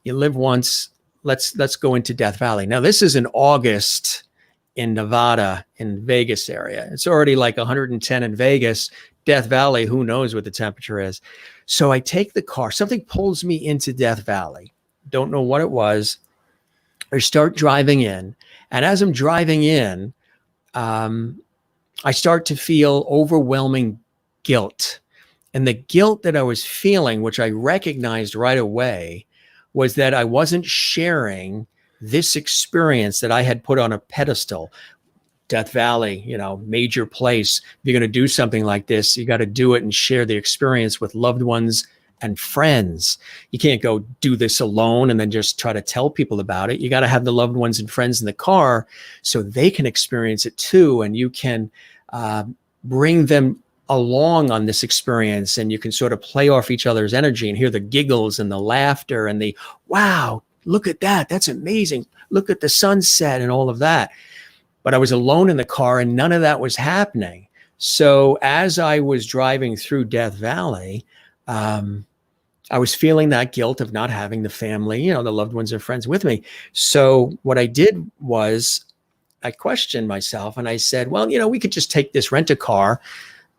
You live once. Let's go into Death Valley. Now, this is in August in Nevada, in Vegas area. It's already like 110 in Vegas. Death Valley, who knows what the temperature is. So I take the car. Something pulls me into Death Valley. Don't know what it was. I start driving in. And as I'm driving in, I start to feel overwhelming guilt. And the guilt that I was feeling, which I recognized right away, was that I wasn't sharing this experience that I had put on a pedestal. Death Valley, major place. If you're going to do something like this, you got to do it and share the experience with loved ones and friends. You can't go do this alone and then just try to tell people about it. You got to have the loved ones and friends in the car so they can experience it too. And you can bring them along on this experience, and you can sort of play off each other's energy and hear the giggles and the laughter and the, wow, look at that. That's amazing. Look at the sunset and all of that. But I was alone in the car and none of that was happening. So as I was driving through Death Valley, I was feeling that guilt of not having the family, the loved ones and friends with me. So what I did was I questioned myself and I said, well, we could just take this rent-a-car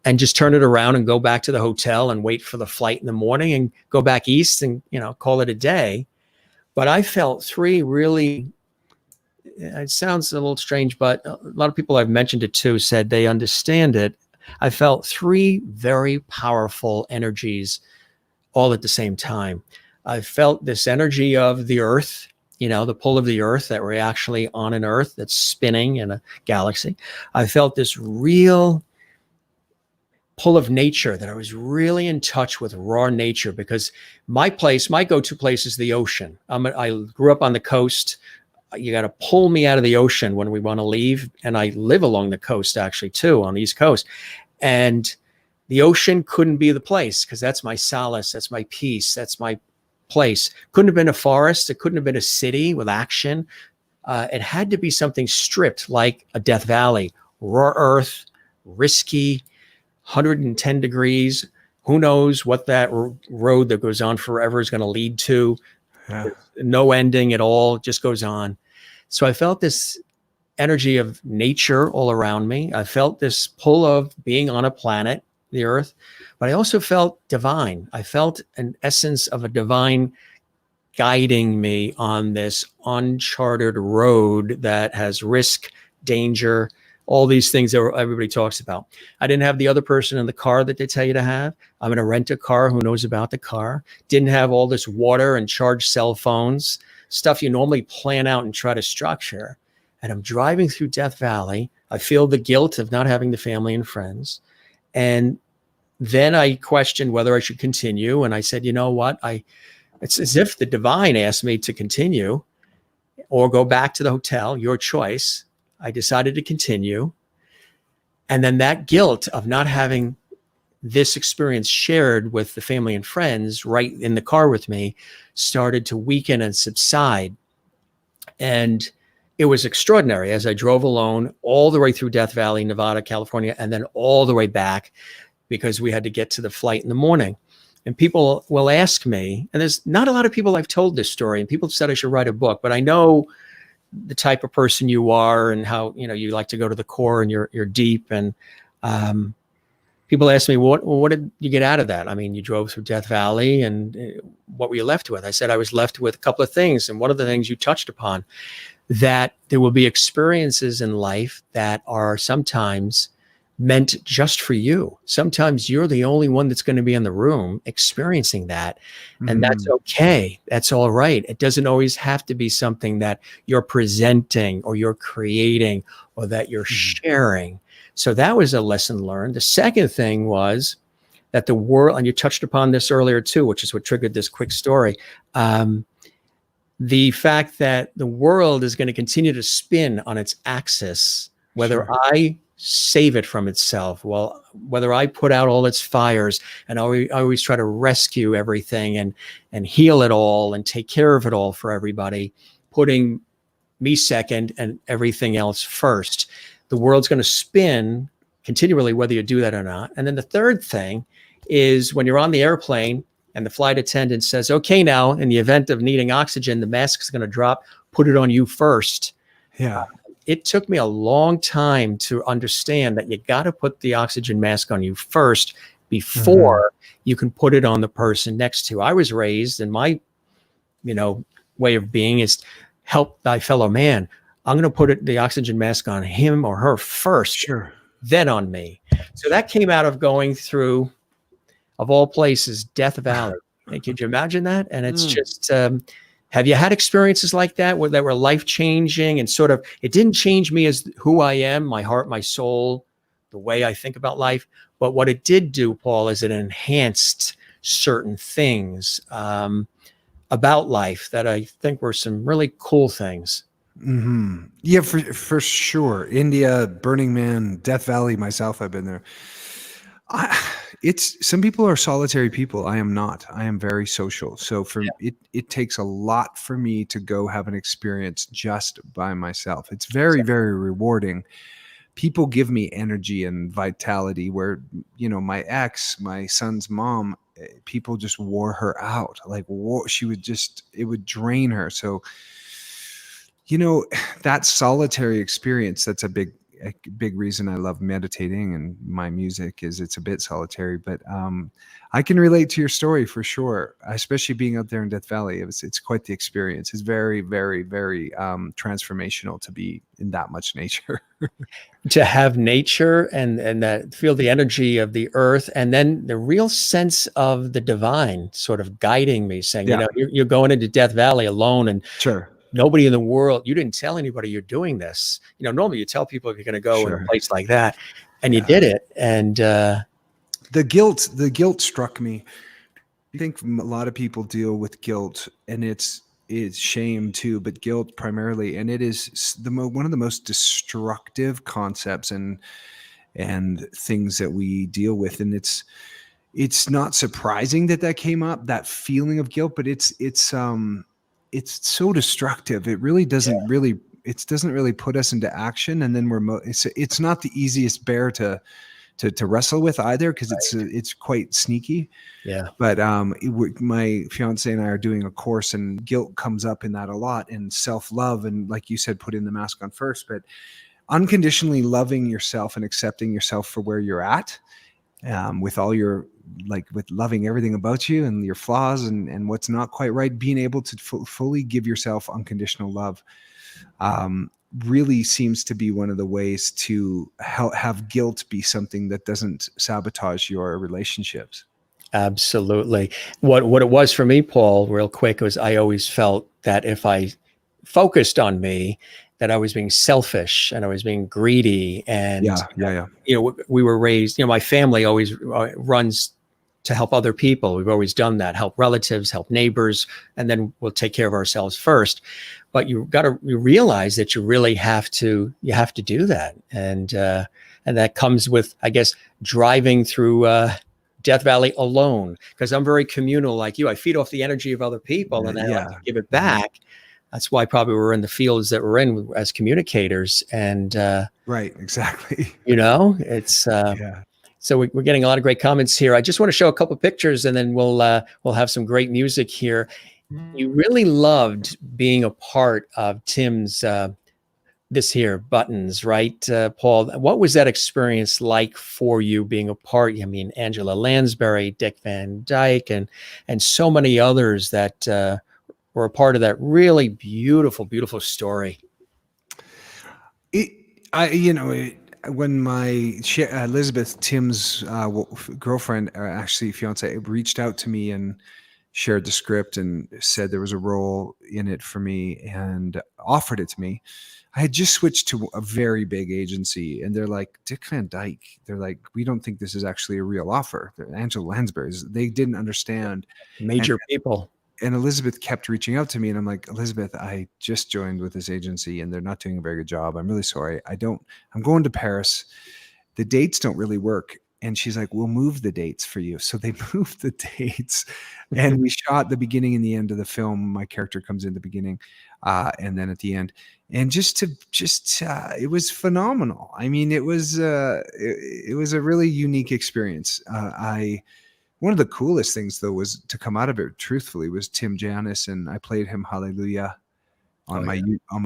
and just turn it around and go back to the hotel and wait for the flight in the morning and go back east and, call it a day. But I felt three really, it sounds a little strange, but a lot of people I've mentioned it to said they understand it. I felt three very powerful energies all at the same time. I felt this energy of the earth, the pull of the earth, that we're actually on an earth that's spinning in a galaxy. I felt this real pull of nature, that I was really in touch with raw nature, because my go-to place is the ocean. I grew up on the coast. You got to pull me out of the ocean when we want to leave. And I live along the coast actually too, on the East Coast. And the ocean couldn't be the place, because that's my solace. That's my peace. That's my place. Couldn't have been a forest. It couldn't have been a city with action. It had to be something stripped, like a Death Valley, raw earth, risky, 110 degrees. Who knows what that road that goes on forever is going to lead to. Yeah. No ending at all. It just goes on. So I felt this energy of nature all around me. I felt this pull of being on a planet, the earth, but I also felt divine. I felt an essence of a divine guiding me on this uncharted road that has risk, danger, all these things that everybody talks about. I didn't have the other person in the car that they tell you to have. I'm going to rent a car. Who knows about the car? Didn't have all this water and charged cell phones, stuff you normally plan out and try to structure. And I'm driving through Death Valley. I feel the guilt of not having the family and friends. And then I questioned whether I should continue. And I said, you know what? It's as if the divine asked me to continue or go back to the hotel, your choice. I decided to continue. And then that guilt of not having this experience shared with the family and friends right in the car with me started to weaken and subside. And it was extraordinary as I drove alone all the way through Death Valley, Nevada, California, and then all the way back, because we had to get to the flight in the morning. And people will ask me, and there's not a lot of people I've told this story, and people said I should write a book, but I know the type of person you are and how, you like to go to the core and you're deep. And people ask me, what did you get out of that? I mean, you drove through Death Valley, and what were you left with? I said, I was left with a couple of things. And one of the things you touched upon, that there will be experiences in life that are sometimes meant just for you. Sometimes you're the only one that's going to be in the room experiencing that. And that's okay. That's all right. It doesn't always have to be something that you're presenting or you're creating or that you're sharing. So that was a lesson learned. The second thing was that the world, and you touched upon this earlier too, which is what triggered this quick story. the fact that the world is going to continue to spin on its axis, whether Sure. I save it from itself, well, whether I put out all its fires and I always try to rescue everything and heal it all and take care of it all for everybody, putting me second and everything else first. The world's going to spin continually, whether you do that or not. And then the third thing is when you're on the airplane and the flight attendant says, okay, now in the event of needing oxygen, the mask is going to drop, put it on you first. Yeah. It took me a long time to understand that you got to put the oxygen mask on you first before you can put it on the person next to you. I was raised, and my, way of being is help thy fellow man. I'm going to put the oxygen mask on him or her first, Sure. then on me. So that came out of going through, of all places, Death Valley. Could you imagine that? And it's just, have you had experiences like that that were life-changing and sort of, it didn't change me as who I am, my heart, my soul, the way I think about life. But what it did do, Paul, is it enhanced certain things about life that I think were some really cool things. Mm-hmm. Yeah, for sure. India, Burning Man, Death Valley, myself, I've been there. Some people are solitary people. I am not. I am very social. So it takes a lot for me to go have an experience just by myself. It's very, very rewarding. People give me energy and vitality where, my ex, my son's mom, people just wore her out. Like, it would drain her. So, that solitary experience, that's a big reason I love meditating, and my music is it's a bit solitary, but I can relate to your story for sure, especially being out there in Death Valley. It's quite the experience. It's very, very, very transformational to be in that much nature. To have nature and that feel the energy of the earth, and then the real sense of the divine sort of guiding me, saying, you're going into Death Valley alone, and Sure. nobody in the world, you didn't tell anybody you're doing this. Normally you tell people if you're going to go in a place like that, and you did it. And the guilt struck me. I think a lot of people deal with guilt, and it's shame too, but guilt primarily. And it is one of the most destructive concepts and things that we deal with. And it's not surprising that came up, that feeling of guilt, but it's so destructive. It really doesn't really put us into action. And then it's not the easiest bear to wrestle with either, because it's quite sneaky. Yeah. But my fiance and I are doing a course, and guilt comes up in that a lot, and self-love, and like you said, putting the mask on first, but unconditionally loving yourself and accepting yourself for where you're at, with all your, with loving everything about you and your flaws and what's not quite right, being able to fully give yourself unconditional love, really seems to be one of the ways to have guilt be something that doesn't sabotage your relationships. Absolutely. What it was for me, Paul, real quick, was I always felt that if I focused on me, that I was being selfish and I was being greedy. And, we were raised, my family always runs to help other people. We've always done that, help relatives, help neighbors, and then we'll take care of ourselves first. But you realize that you really have to do that. And that comes with, I guess, driving through Death Valley alone, because I'm very communal like you. I feed off the energy of other people and I like to give it back. That's why probably we're in the fields that we're in as communicators. And right, exactly. It's so we're getting a lot of great comments here. I just want to show a couple of pictures, and then we'll have some great music here. You really loved being a part of Tim's this here, Buttons, right, Paul? What was that experience like for you, being a part? I mean, Angela Lansbury, Dick Van Dyke, and so many others that were a part of that really beautiful, beautiful story. When my Elizabeth, Tim's girlfriend, or actually fiance, reached out to me and shared the script and said there was a role in it for me and offered it to me, I had just switched to a very big agency, and they're like, Dick Van Dyke. They're like, we don't think this is actually a real offer. Angela Lansbury's. They didn't understand. Major people. and Elizabeth kept reaching out to me, and I'm like, Elizabeth, I just joined with this agency and they're not doing a very good job. I'm really sorry. I'm going to Paris. The dates don't really work. And she's like, we'll move the dates for you. So they moved the dates, and we shot the beginning and the end of the film. My character comes in the beginning, and then at the end. And it was phenomenal. I mean, it was a really unique experience. One of the coolest things though was to come out of it truthfully was Tim Janis, and I played him Hallelujah on my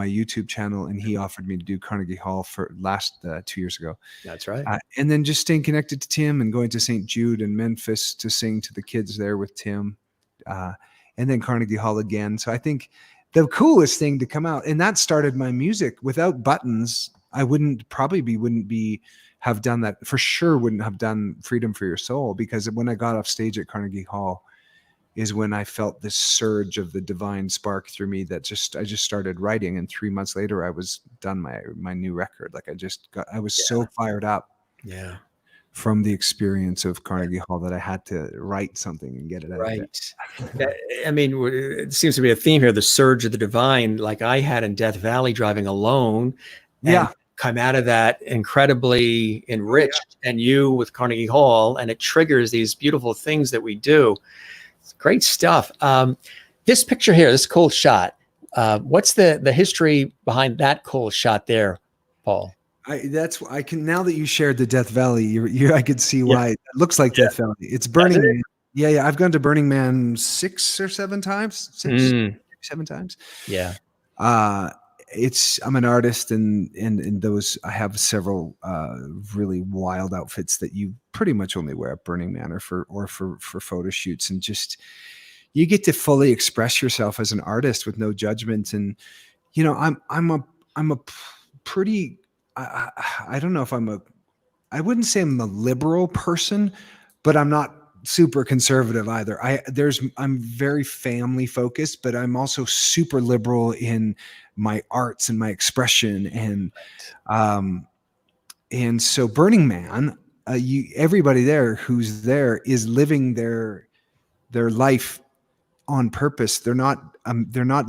YouTube channel, and he offered me to do Carnegie Hall for last 2 years ago. That's right. And then just staying connected to Tim and going to St. Jude and Memphis to sing to the kids there with Tim, and then Carnegie Hall again. So I think the coolest thing to come out, and that started my music. Without Buttons, I wouldn't have done that. For sure wouldn't have done Freedom for Your Soul, because when I got off stage at Carnegie Hall is when I felt this surge of the divine spark through me that I just started writing. And 3 months later, I was done my new record. Like I was so fired up from the experience of Carnegie Hall that I had to write something and get it out. Right. I mean, it seems to be a theme here, the surge of the divine, like I had in Death Valley driving alone. And come out of that incredibly enriched, and you with Carnegie Hall, and it triggers these beautiful things that we do. It's great stuff. This picture here, this cold shot, what's the history behind that cold shot there, Paul? Now that you shared the Death Valley, I could see why it looks like Death Valley. It's Burning Man. Yeah. I've gone to Burning Man 6 or 7 times. 7 times. Yeah. I'm an artist, and those, I have several really wild outfits that you pretty much only wear at Burning Man or for photo shoots, and just you get to fully express yourself as an artist with no judgment. And I'm a pretty, I don't know if I wouldn't say I'm a liberal person, but I'm not super conservative either. I'm very family focused, but I'm also super liberal in my arts and my expression. And so Burning Man, everybody there who's there is living their life on purpose. They're not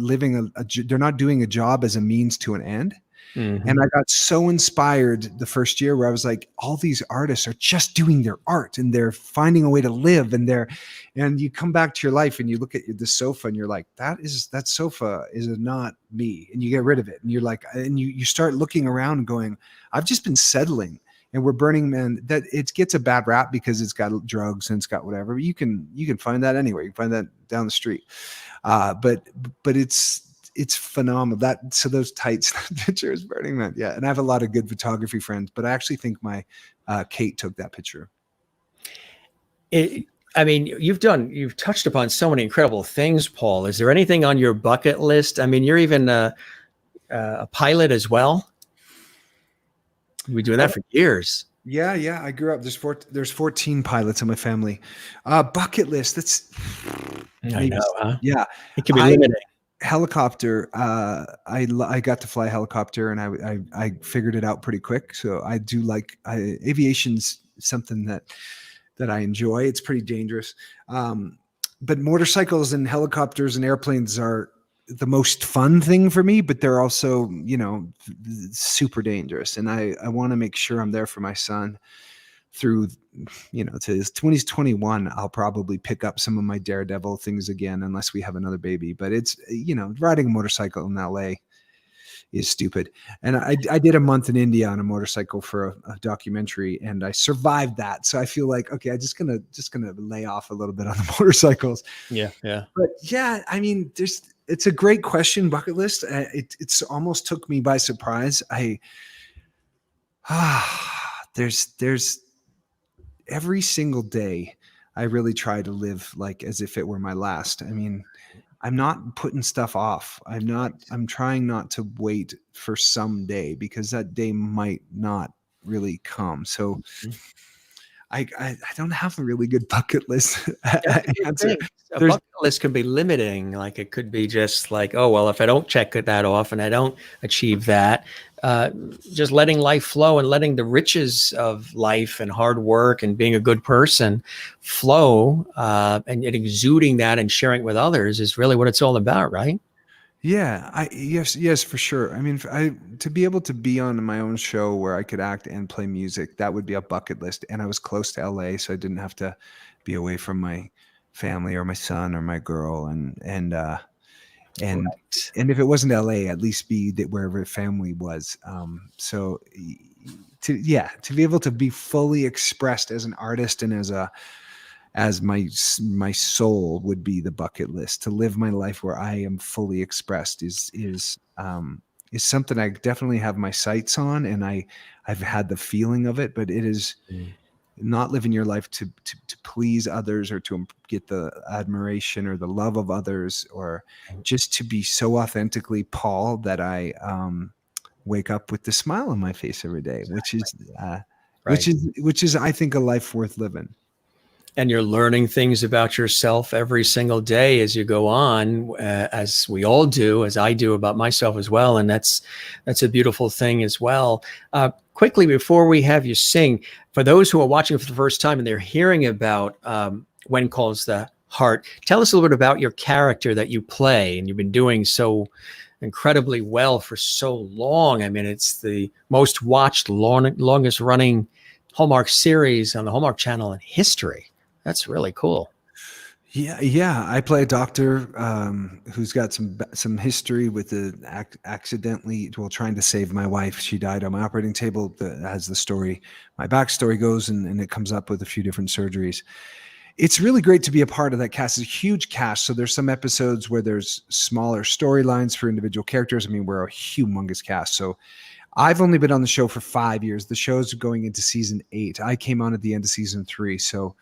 living they're not doing a job as a means to an end. Mm-hmm. And I got so inspired the first year where I was like, all these artists are just doing their art and they're finding a way to live, and you come back to your life and you look at the sofa and you're like, that sofa is not me. And you get rid of it. And you're like, and you start looking around and going, I've just been settling. And we're Burning Man, that it gets a bad rap because it's got drugs and it's got whatever. But you can find that anywhere. You can find that down the street. But it's phenomenal. So those tights, that picture is Burning Man. Yeah. And I have a lot of good photography friends, but I actually think my Kate took that picture. You've touched upon so many incredible things, Paul. Is there anything on your bucket list? I mean, you're even a pilot as well. You've been doing that for years. Yeah. I grew up. There's 14 pilots in my family. Bucket list. That's, I know, huh? Yeah. It can be limiting. Helicopter. I got to fly a helicopter, and I figured it out pretty quick. So I do aviation's something that I enjoy. It's pretty dangerous. But motorcycles and helicopters and airplanes are the most fun thing for me, but they're also, super dangerous. And I want to make sure I'm there for my son through, to his 20s, 21, I'll probably pick up some of my daredevil things again, unless we have another baby. But it's, riding a motorcycle in LA is stupid. And I did a month in India on a motorcycle for a documentary, and I survived that. So I feel like, okay, I'm just gonna lay off a little bit on the motorcycles. Yeah. But yeah, I mean, it's a great question, bucket list. It's almost took me by surprise. There's every single day I really try to live like as if it were my last. I mean, I'm not putting stuff off. I'm trying not to wait for some day, because that day might not really come. So I don't have a really good bucket list That's a good answer. thing. A There's bucket list can be limiting. Like it could be just like, oh, well, if I don't check it that off and I don't achieve that, uh, just letting life flow and letting the riches of life and hard work and being a good person flow and exuding that and sharing it with others is really what it's all about, right? Yeah, yes, for sure. I mean, to be able to be on my own show where I could act and play music, that would be a bucket list. And I was close to LA, so I didn't have to be away from my family or my son or my girl, and Right. and if it wasn't LA, at least be wherever family was. So to be able to be fully expressed as an artist and as my soul would be the bucket list. To live my life where I am fully expressed is something I definitely have my sights on, and I've had the feeling of it, but it is Mm. not living your life to please others or to get the admiration or the love of others, or just to be so authentically Paul that I wake up with the smile on my face every day, Right. which is I think a life worth living. And you're learning things about yourself every single day as you go on, as we all do, as I do about myself as well. And that's a beautiful thing as well. Quickly, before we have you sing, for those who are watching for the first time and they're hearing about When Calls the Heart, tell us a little bit about your character that you play, and you've been doing so incredibly well for so long. I mean, it's the most watched, longest running Hallmark series on the Hallmark Channel in history. That's really cool. Yeah. I play a doctor who's got some history with accidentally, well, trying to save my wife. She died on my operating table. As the story, my backstory goes, and it comes up with a few different surgeries. It's really great to be a part of that cast. It's a huge cast. So there's some episodes where there's smaller storylines for individual characters. I mean, we're a humongous cast. So I've only been on the show for 5 years. The show's going into season 8. I came on at the end of season 3. So,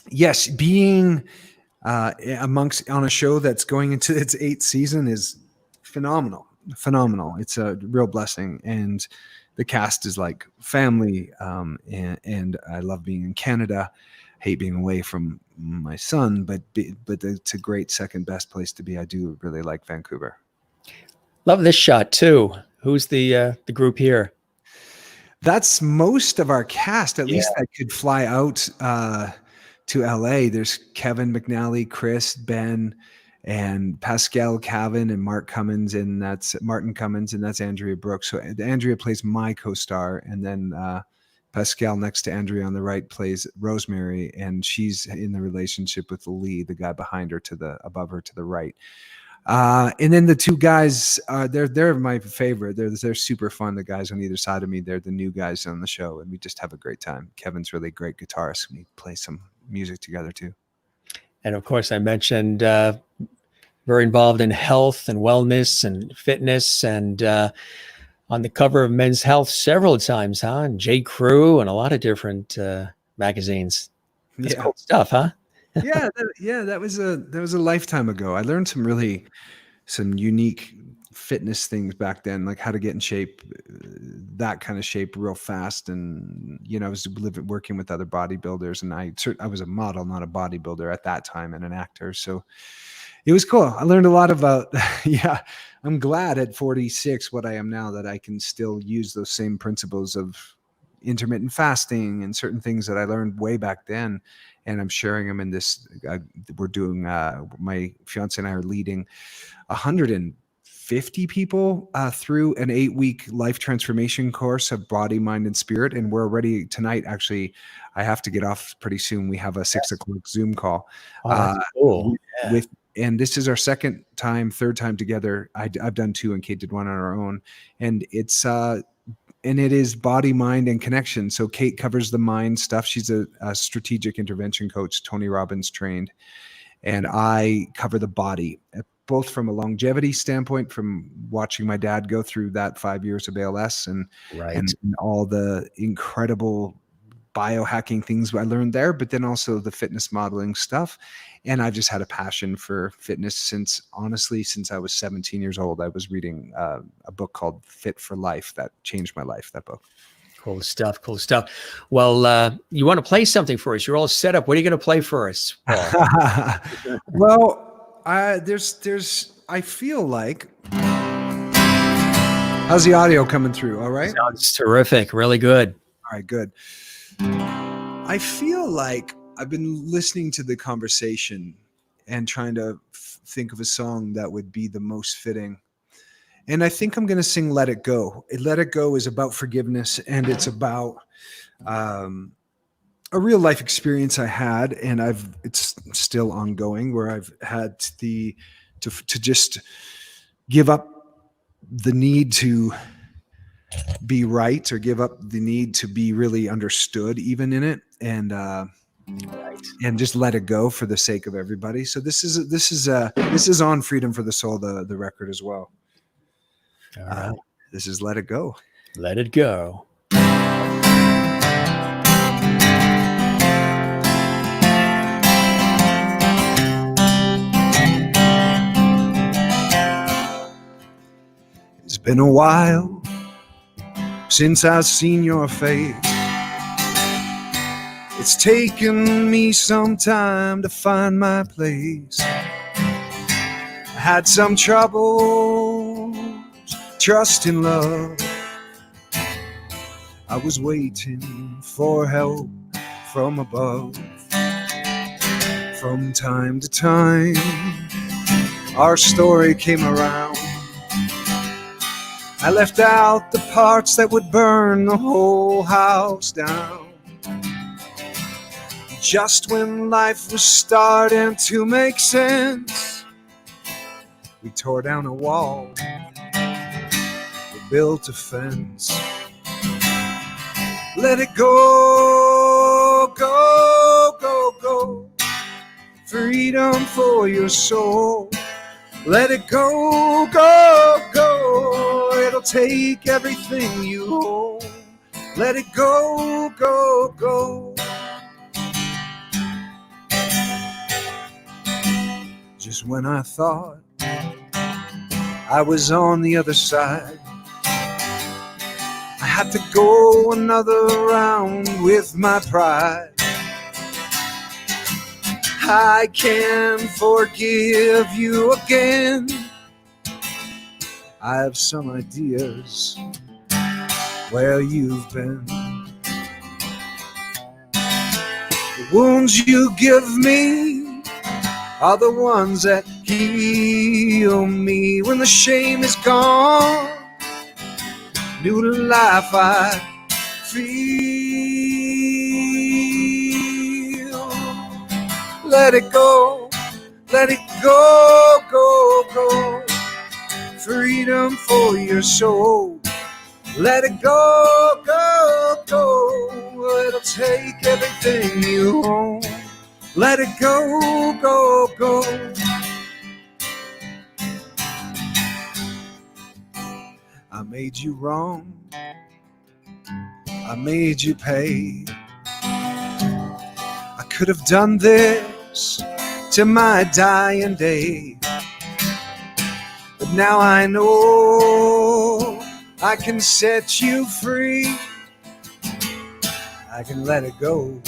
yes, being amongst on a show that's going into its 8th season is phenomenal. It's a real blessing, and the cast is like family. And I love being in Canada. Hate being away from my son, but it's a great second best place to be. I do really like Vancouver. Love this shot too. Who's the group here? That's most of our cast. At Yeah. least I could fly out to LA. There's Kevin McNally, Chris, Ben, and Pascal Cavan and Martin Cummins, and that's Andrea Brooks. So Andrea plays my co-star, and then Pascal next to Andrea on the right plays Rosemary, and she's in the relationship with Lee, the guy behind her above her to the right. And then the two guys, they're my favorite. They're super fun. The guys on either side of me, they're the new guys on the show, and we just have a great time. Kevin's really great guitarist, and we play some music together too. And of course, I mentioned very involved in health and wellness and fitness, and on the cover of Men's Health several times, huh? And J. Crew and a lot of different magazines. That's cool stuff, huh? That was a lifetime ago. I learned some unique fitness things back then, like how to get in shape, that kind of shape real fast. And I was working with other bodybuilders, and I was a model, not a bodybuilder at that time, and an actor. So it was cool. I learned a lot about. Yeah, I'm glad at 46 what I am now that I can still use those same principles of intermittent fasting and certain things that I learned way back then, and I'm sharing them in this. We're doing. My fiance and I are leading 150 people through an 8-week life transformation course of body, mind, and spirit, and we're already tonight. Actually, I have to get off pretty soon. We have a 6 o'clock Zoom call. Oh, that's cool. And this is our third time together. I've done 2, and Kate did 1 on our own, and it is body, mind, and connection. So Kate covers the mind stuff. She's a strategic intervention coach, Tony Robbins trained. And I cover the body, both from a longevity standpoint, from watching my dad go through that 5 years of ALS and all the incredible biohacking things I learned there, but then also the fitness modeling stuff. And I've just had a passion for fitness since I was 17 years old. I was reading a book called Fit for Life that changed my life, that book. Cool stuff. Cool stuff. Well, you want to play something for us? You're all set up. What are you going to play for us, Paul? Well, I feel like, how's the audio coming through? All right. Sounds terrific. Really good. All right, good. I feel like I've been listening to the conversation and trying to think of a song that would be the most fitting. And I think I'm going to sing Let It Go. Let It Go is about forgiveness, and it's about a real life experience I had, and it's still ongoing, where I've had to just give up the need to be right, or give up the need to be really understood even in it, and just let it go for the sake of everybody. So this is on Freedom for the Soul, the record as well. All right. This is Let It Go. Let it go. It's been a while since I've seen your face. It's taken me some time to find my place. I had some trouble trusting love. I was waiting for help from above. From time to time, our story came around. I left out the parts that would burn the whole house down. Just when life was starting to make sense, we tore down a wall, we built a fence. Let it go, go, go, go. Freedom for your soul. Let it go, go, go. It'll take everything you hold. Let it go, go, go. Just when I thought I was on the other side, I had to go another round with my pride. I can forgive you again. I have some ideas where you've been. The wounds you give me are the ones that heal me. When the shame is gone, new life I feel. Let it go, let it go, go, go. Freedom for your soul. Let it go, go, go. It'll take everything you own. Let it go, go, go. I made you wrong. I made you pay. I could have done this to my dying day. But now I know I can set you free. I can let it go.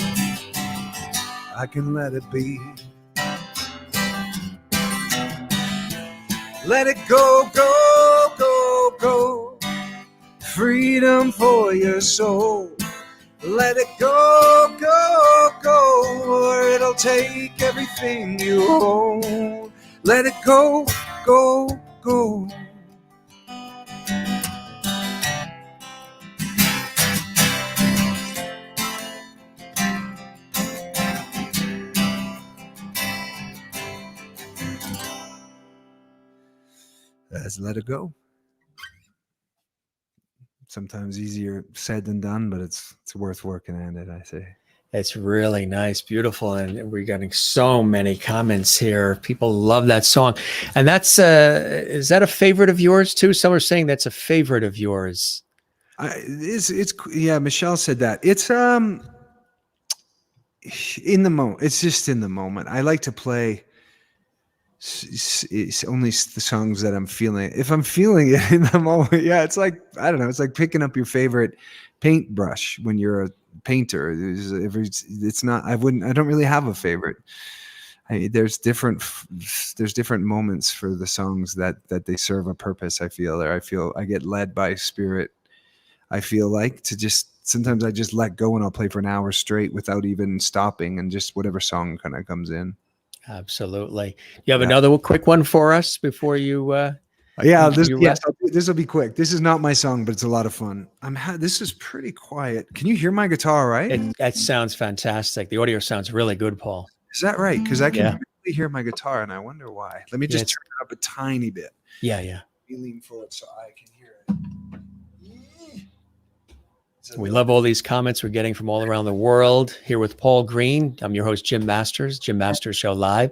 I can let it be. Let it go, go, go, go. Freedom for your soul. Let it go, go, go. Or it'll take everything you own. Let it go, go, go. Let's let it go. Sometimes easier said than done, but it's worth working at it, I say. It's really nice, beautiful, and we're getting so many comments here. People love that song, and that's is that a favorite of yours too? Some are saying that's a favorite of yours. It's yeah. Michelle said that it's in the moment. It's just in the moment. I like to play it's only the songs that I'm feeling. If I'm feeling it, I'm always, yeah, it's like, I don't know, it's like picking up your favorite paintbrush when you're a painter. It's not, I don't really have a favorite. There's different moments for the songs that they serve a purpose. I feel I get led by spirit. I feel like sometimes I just let go and I'll play for an hour straight without even stopping, and just whatever song kind of comes in. Absolutely. You have another quick one for us before you? This will be quick. This is not my song, but it's a lot of fun. This is pretty quiet. Can you hear my guitar? Right? That sounds fantastic. The audio sounds really good, Paul. Is that right? Because I can really hear my guitar, and I wonder why. Let me just turn it up a tiny bit. Yeah. You lean forward so I can hear it. We love all these comments we're getting from all around the world. Here with Paul Greene. I'm your host, Jim Masters, Jim Masters Show Live.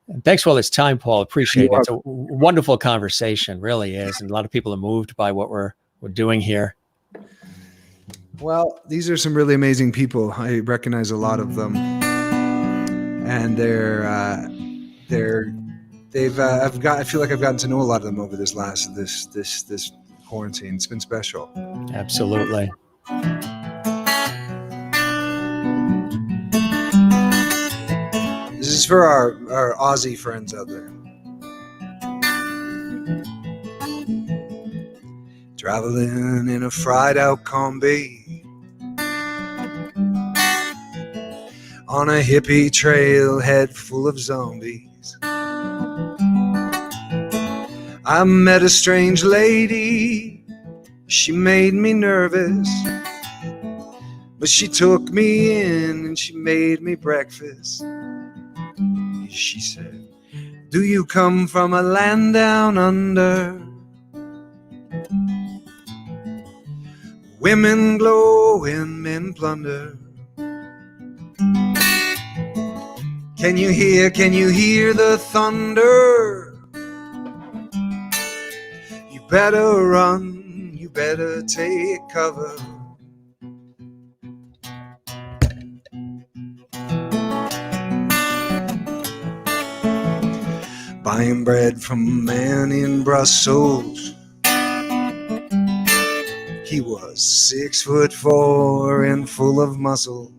And thanks for all this time, Paul. Appreciate it. It's a wonderful conversation, really is. And a lot of people are moved by what we're doing here. Well, these are some really amazing people. I recognize a lot of them. And I feel like I've gotten to know a lot of them over this quarantine. It's been special. Absolutely. This is for our Aussie friends out there. Traveling in a fried out combi on a hippie trailhead full of zombies. I met a strange lady. She made me nervous, but she took me in and she made me breakfast. She said, "Do you come from a land down under? Women glow and men plunder. Can you hear the thunder? You better run, you better take cover." Buying bread from a man in Brussels. He was 6'4" and full of muscles.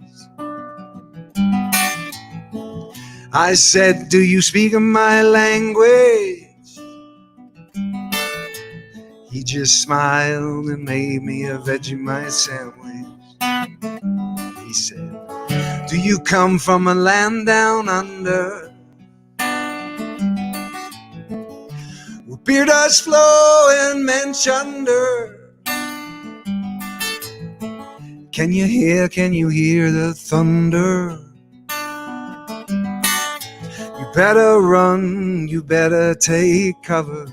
I said, "Do you speak my language?" He just smiled and made me a Vegemite sandwich. He said, "Do you come from a land down under? Where beer does flow and men chunder. Can you hear the thunder? You better run, you better take cover."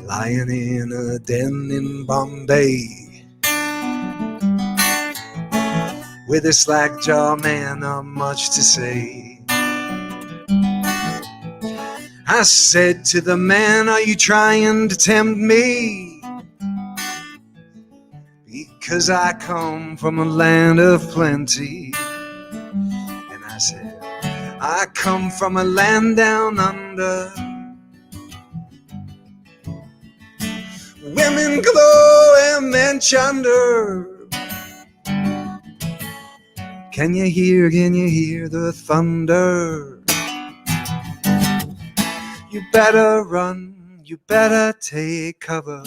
Lying in a den in Bombay with a slack-jawed man, not much to say. I said to the man, "Are you trying to tempt me? Because I come from a land of plenty." And I said, "I come from a land down under. Women glow and men chunder. Can you hear the thunder? You better run, you better take cover.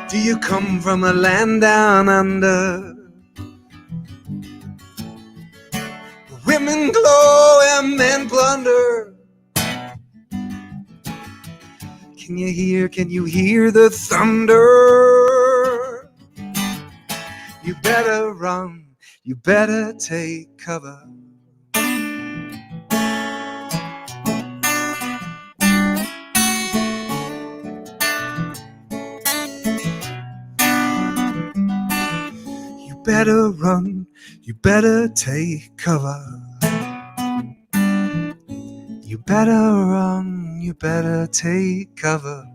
Do you come from a land down under? Women glow and men plunder. Can you hear the thunder? You better run, you better take cover. You better run, you better take cover. You better run, you better take cover.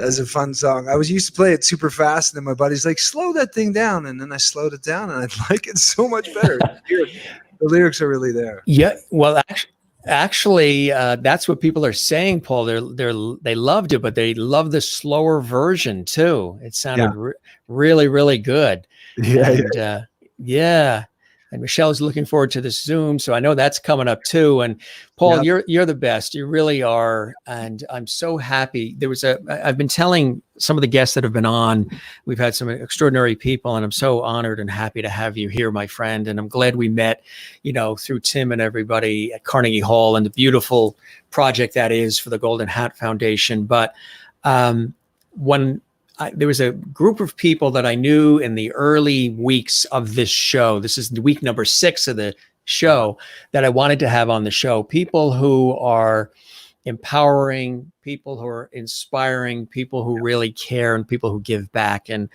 That's a fun song. I was used to play it super fast, and then my buddy's like, "Slow that thing down," and then I slowed it down, and I like it so much better. The lyrics are really there. Yeah, well, actually, that's what people are saying, Paul. They loved it, but they love the slower version too. It sounded really, really good. And, yeah. And Michelle's looking forward to the Zoom, so I know that's coming up too. And Paul, you're the best. You really are, and I'm so happy. I've been telling some of the guests that have been on, we've had some extraordinary people, and I'm so honored and happy to have you here, my friend. And I'm glad we met, through Tim and everybody at Carnegie Hall and the beautiful project that is for the Golden Hat Foundation. But there was a group of people that I knew in the early weeks of this show. This is week number 6 of the show that I wanted to have on the show. People who are empowering, people who are inspiring, people who really care, and people who give back. And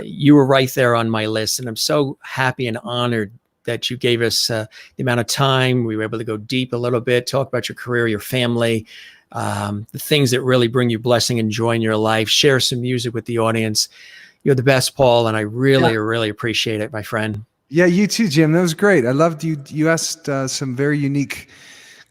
you were right there on my list. And I'm so happy and honored that you gave us the amount of time. We were able to go deep a little bit, talk about your career, your family, the things that really bring you blessing and joy in your life, share some music with the audience. You're the best, Paul, and I really appreciate it, my friend. Yeah, you too, Jim. That was great. I loved you. You asked some very unique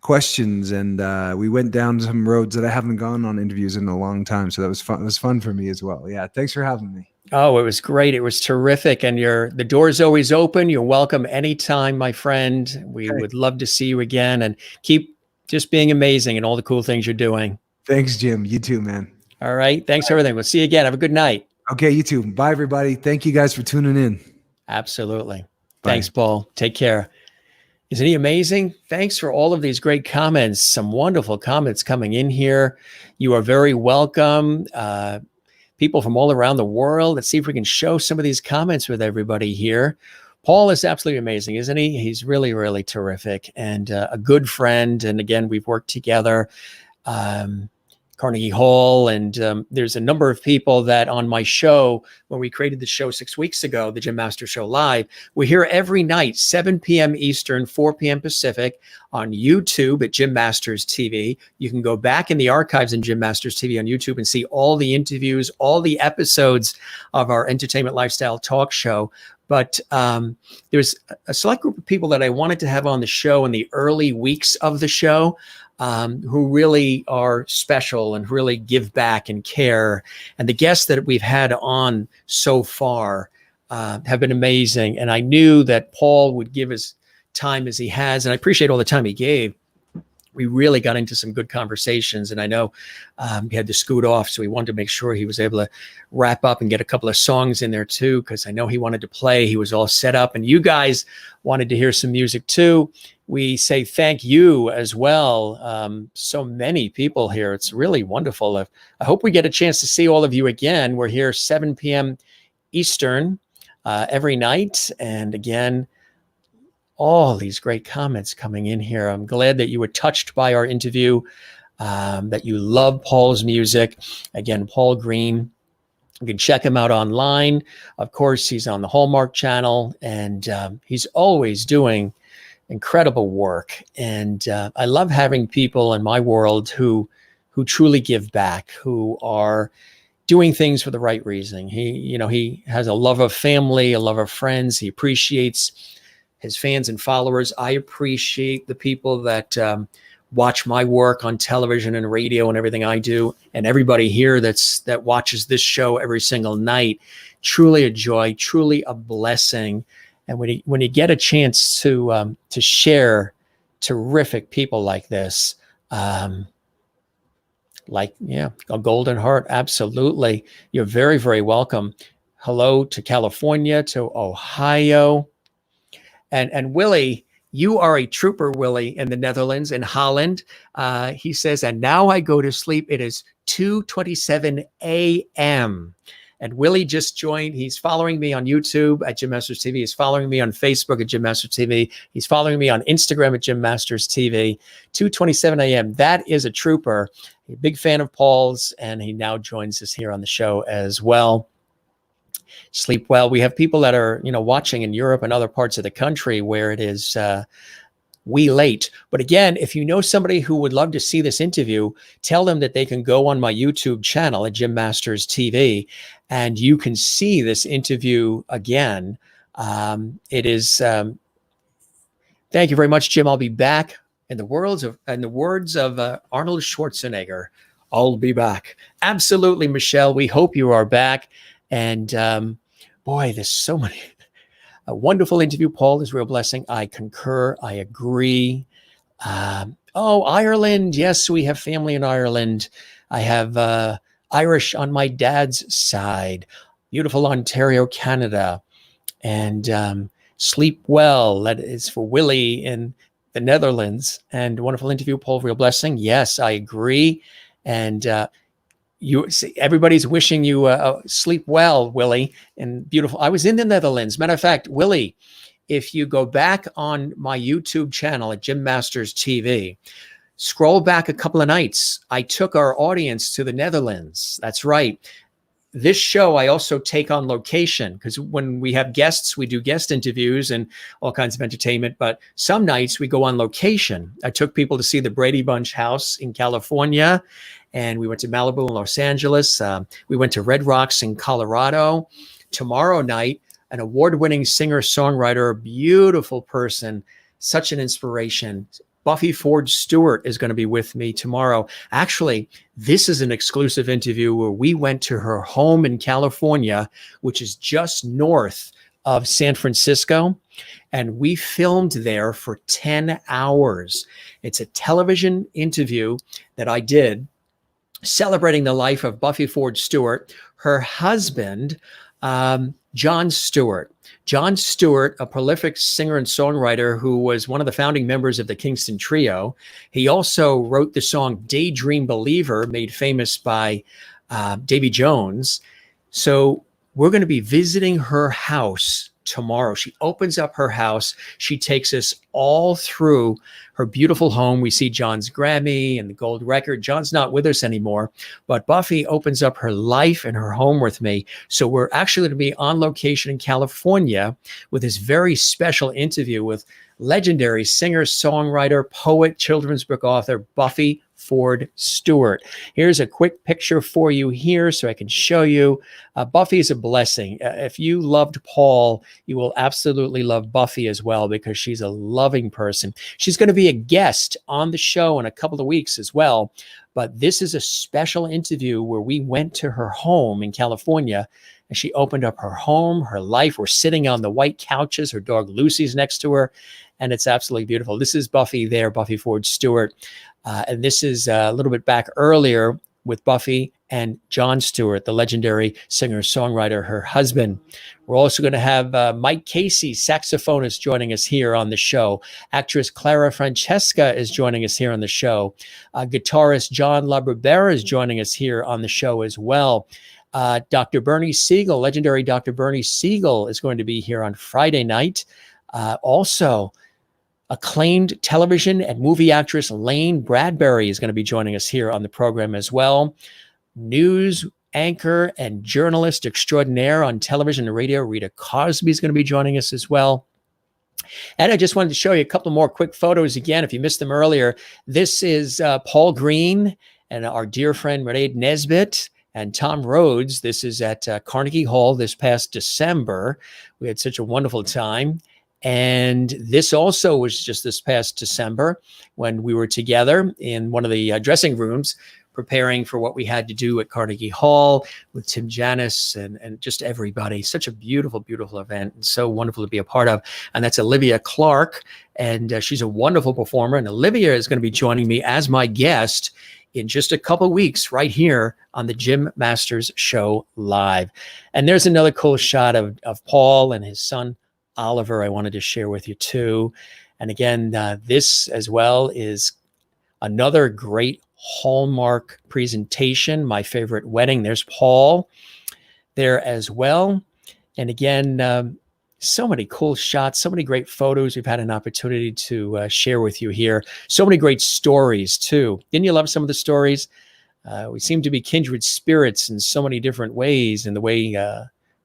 questions, and we went down some roads that I haven't gone on interviews in a long time. So that was fun. It was fun for me as well. Yeah, thanks for having me. Oh, it was great. It was terrific. And the door's always open. You're welcome anytime, my friend. We would love to see you again, and keep just being amazing and all the cool things you're doing. Thanks, Jim. You too, man. All right. Thanks for everything. We'll see you again. Have a good night. Okay, you too. Bye, everybody. Thank you guys for tuning in. Absolutely. Bye. Thanks, Paul. Take care. Isn't he amazing? Thanks for all of these great comments. Some wonderful comments coming in here. You are very welcome. People from all around the world. Let's see if we can show some of these comments with everybody here. Paul is absolutely amazing, isn't he? He's really, really terrific and a good friend. And again, we've worked together, Carnegie Hall, and there's a number of people that on my show, when we created the show 6 weeks ago, the Jim Masters Show Live, we're here every night, 7 p.m. Eastern, 4 p.m. Pacific on YouTube at Jim Masters TV. You can go back in the archives in Jim Masters TV on YouTube and see all the interviews, all the episodes of our entertainment lifestyle talk show. But there's a select group of people that I wanted to have on the show in the early weeks of the show who really are special and really give back and care. And the guests that we've had on so far have been amazing. And I knew that Paul would give his time as he has, and I appreciate all the time he gave. We really got into some good conversations, and I know he had to scoot off, so we wanted to make sure he was able to wrap up and get a couple of songs in there too, because I know he wanted to play. He was all set up, and you guys wanted to hear some music too. We say thank you as well. So many people here. It's really wonderful. I hope we get a chance to see all of you again. We're here 7 p.m. Eastern every night, and again, all these great comments coming in here. I'm glad that you were touched by our interview, that you love Paul's music. Again, Paul Greene. You can check him out online. Of course, he's on the Hallmark Channel, and he's always doing incredible work. And I love having people in my world who truly give back, who are doing things for the right reason. He has a love of family, a love of friends. He appreciates his fans and followers. I appreciate the people that watch my work on television and radio and everything I do, and everybody here that watches this show every single night. Truly a joy, truly a blessing. And when you get a chance to share terrific people like this, a golden heart, absolutely. You're very, very welcome. Hello to California, to Ohio. And Willie, you are a trooper, Willie, in the Netherlands, in Holland. He says, and now I go to sleep. It is 2:27 a.m. And Willie just joined. He's following me on YouTube at Jim Masters TV. He's following me on Facebook at Jim Masters TV. He's following me on Instagram at Jim Masters TV. 2:27 a.m. That is a trooper. A big fan of Paul's, and he now joins us here on the show as well. Sleep well. We have people that are, watching in Europe and other parts of the country where it is we late. But again, if you know somebody who would love to see this interview, tell them that they can go on my YouTube channel at Jim Masters TV, and you can see this interview again. It is. Thank you very much, Jim. I'll be back. In the words of Arnold Schwarzenegger, I'll be back. Absolutely, Michelle. We hope you are back. And boy, there's so many. A wonderful interview, Paul. Is a real blessing. I concur. I agree. Ireland. Yes, we have family in Ireland. I have Irish on my dad's side. Beautiful Ontario, Canada. And sleep well. That is for Willie in the Netherlands. And wonderful interview, Paul. Real blessing. Yes, I agree. And you see, everybody's wishing you sleep well, Willie. And beautiful. I was in the Netherlands. Matter of fact, Willie, if you go back on my YouTube channel at Jim Masters TV, scroll back a couple of nights. I took our audience to the Netherlands. That's right. This show, I also take on location because when we have guests, we do guest interviews and all kinds of entertainment. But some nights we go on location. I took people to see the Brady Bunch house in California, and we went to Malibu and Los Angeles. We went to Red Rocks in Colorado. Tomorrow night, an award-winning singer-songwriter, a beautiful person, such an inspiration. Buffy Ford Stewart is going to be with me tomorrow. Actually, this is an exclusive interview where we went to her home in California, which is just north of San Francisco, and we filmed there for 10 hours. It's a television interview that I did celebrating the life of Buffy Ford Stewart, her husband, John Stewart. John Stewart, a prolific singer and songwriter who was one of the founding members of the Kingston Trio. He also wrote the song Daydream Believer, made famous by Davy Jones. So we're going to be visiting her house tomorrow. She opens up her house. She takes us all through her beautiful home. We see John's Grammy and the gold record. John's not with us anymore, but Buffy opens up her life and her home with me. So we're actually going to be on location in California with this very special interview with legendary singer, songwriter, poet, children's book author, Buffy Ford Stewart. Here's a quick picture for you here so I can show you. Buffy is a blessing. If you loved Paul, you will absolutely love Buffy as well because she's a loving person. She's going to be a guest on the show in a couple of weeks as well. But this is a special interview where we went to her home in California and she opened up her home, her life. We're sitting on the white couches. Her dog Lucy's next to her. And it's absolutely beautiful. This is Buffy there, Buffy Ford Stewart. And this is a little bit back earlier with Buffy and John Stewart, the legendary singer-songwriter, her husband. We're also going to have Mike Casey, saxophonist, joining us here on the show. Actress Clara Francesca is joining us here on the show. Guitarist John LaBarbera is joining us here on the show as well. Dr. Bernie Siegel, legendary Dr. Bernie Siegel, is going to be here on Friday night. Also, acclaimed television and movie actress Lane Bradbury is going to be joining us here on the program as well. News anchor and journalist extraordinaire on television and radio, Rita Cosby, is going to be joining us as well. And I just wanted to show you a couple more quick photos again. If you missed them earlier, this is Paul Greene and our dear friend Renee Nesbitt and Tom Rhodes. This is at Carnegie Hall this past December. We had such a wonderful time. And this also was just this past December when we were together in one of the dressing rooms preparing for what we had to do at Carnegie Hall with Tim Janis and just everybody. Such a beautiful, beautiful event and so wonderful to be a part of. And that's Olivia Clark. And she's a wonderful performer. And Olivia is going to be joining me as my guest in just a couple of weeks right here on the Jim Masters Show Live. And there's another cool shot of Paul and his son, Oliver, I wanted to share with you too. And again, this as well is another great Hallmark presentation, My Favorite Wedding. There's Paul there as well. And again, so many cool shots, so many great photos we've had an opportunity to share with you here. So many great stories too. Didn't you love some of the stories? We seem to be kindred spirits in so many different ways in the way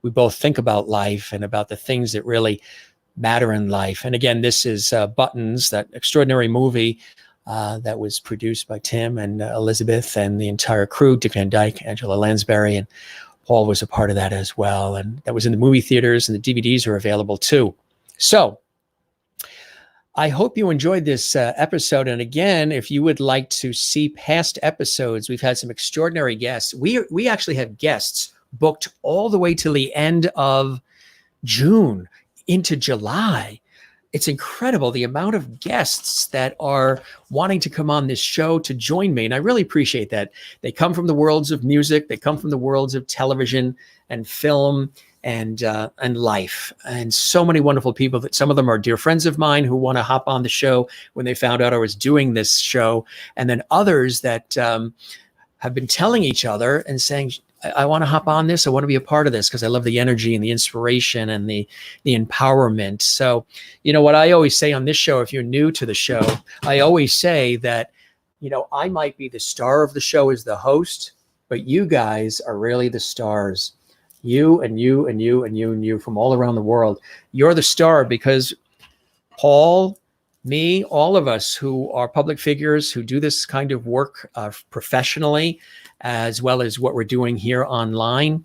we both think about life and about the things that really matter in life. And again, this is Buttons, that extraordinary movie that was produced by Tim and Elizabeth and the entire crew, Dick Van Dyke, Angela Lansbury, and Paul was a part of that as well. And that was in the movie theaters, and the DVDs are available too. So I hope you enjoyed this episode. And again, if you would like to see past episodes, we've had some extraordinary guests. We actually have guests booked all the way till the end of June into July. It's incredible the amount of guests that are wanting to come on this show to join me. And I really appreciate that. They come from the worlds of music. They come from the worlds of television and film and life. And so many wonderful people that some of them are dear friends of mine who want to hop on the show when they found out I was doing this show. And then others that have been telling each other and saying, I want to hop on this. I want to be a part of this because I love the energy and the inspiration and the empowerment. So, you know what I always say on this show, if you're new to the show, I always say that, you know, I might be the star of the show as the host, but you guys are really the stars. You and you and you and you and you from all around the world. You're the star because Paul, me, all of us who are public figures who do this kind of work professionally, as well as what we're doing here online,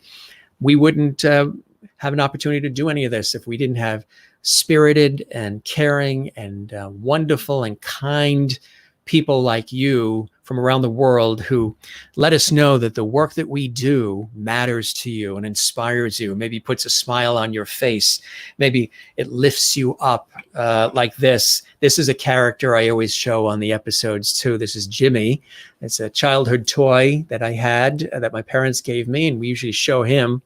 we wouldn't have an opportunity to do any of this if we didn't have spirited and caring and wonderful and kind people like you from around the world who let us know that the work that we do matters to you and inspires you, maybe puts a smile on your face, maybe it lifts you up like this. This is a character I always show on the episodes too. This is Jimmy. It's a childhood toy that I had that my parents gave me, and we usually show him.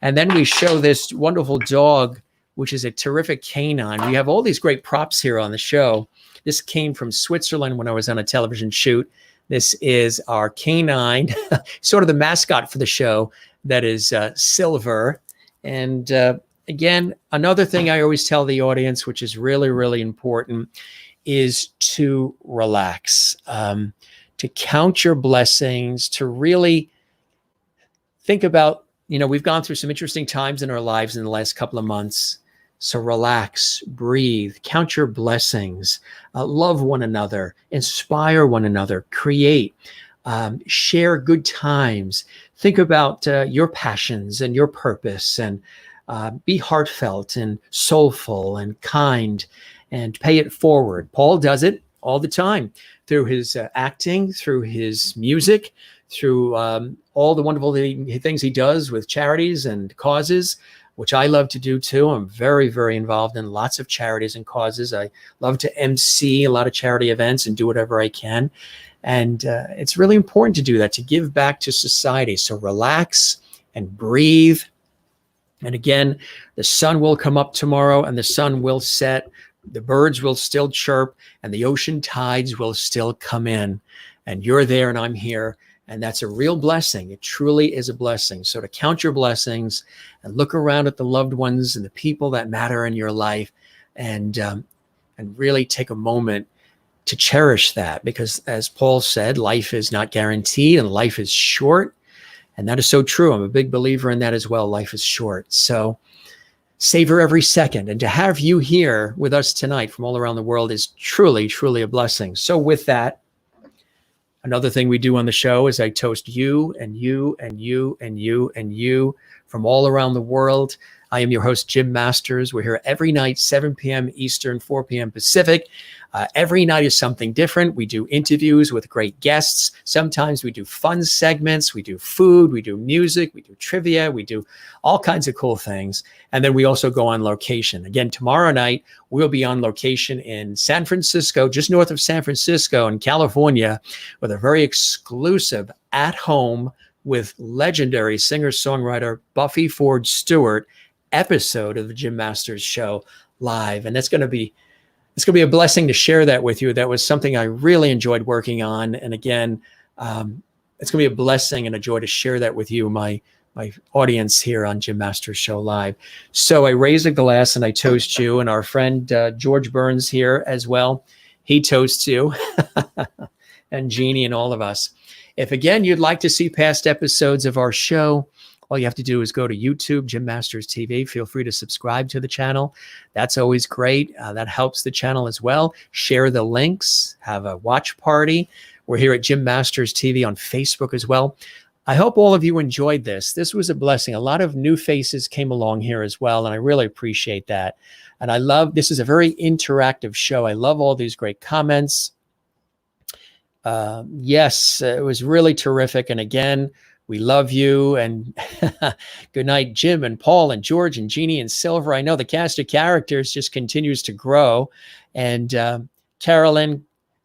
And then we show this wonderful dog, which is a terrific canine. We have all these great props here on the show. This came from Switzerland when I was on a television shoot. This is our canine, sort of the mascot for the show, that is Silver. And again, another thing I always tell the audience, which is really, really important, is to relax, to count your blessings, to really think about, you know, we've gone through some interesting times in our lives in the last couple of months. So relax, breathe, count your blessings, love one another, inspire one another, create, share good times. Think about your passions and your purpose, and be heartfelt and soulful and kind and pay it forward. Paul does it all the time through his acting, through his music, through all the wonderful things he does with charities and causes, which I love to do too. I'm very, very involved in lots of charities and causes. I love to MC a lot of charity events and do whatever I can. And it's really important to do that, to give back to society. So relax and breathe. And again, the sun will come up tomorrow and the sun will set. The birds will still chirp and the ocean tides will still come in. And you're there and I'm here. And that's a real blessing. It truly is a blessing. So to count your blessings and look around at the loved ones and the people that matter in your life, and really take a moment to cherish that. Because as Paul said, life is not guaranteed and life is short. And that is so true. I'm a big believer in that as well. Life is short. So savor every second. And to have you here with us tonight from all around the world is truly, truly a blessing. So with that, another thing we do on the show is I toast you and you and you and you and you from all around the world. I am your host, Jim Masters. We're here every night, 7 p.m. Eastern, 4 p.m. Pacific. Every night is something different. We do interviews with great guests. Sometimes we do fun segments. We do food. We do music. We do trivia. We do all kinds of cool things. And then we also go on location. Again, tomorrow night, we'll be on location in San Francisco, just north of San Francisco in California, with a very exclusive at home with legendary singer-songwriter Buffy Ford Stewart episode of the Jim Masters Show live. And it's going to be a blessing to share that with you. That was something I really enjoyed working on. And again, it's going to be a blessing and a joy to share that with you, my audience here on Jim Masters Show Live. So I raise a glass and I toast you, and our friend George Burns here as well. He toasts you and Jeannie and all of us. If again, you'd like to see past episodes of our show, all you have to do is go to YouTube, Jim Masters TV. Feel free to subscribe to the channel. That's always great. That helps the channel as well. Share the links, have a watch party. We're here at Jim Masters TV on Facebook as well. I hope all of you enjoyed this. This was a blessing. A lot of new faces came along here as well, and I really appreciate that. And I love, this is a very interactive show. I love all these great comments. Yes, it was really terrific. And again, we love you. And good night, Jim and Paul and George and Jeannie and Silver. I know the cast of characters just continues to grow. And Carolyn,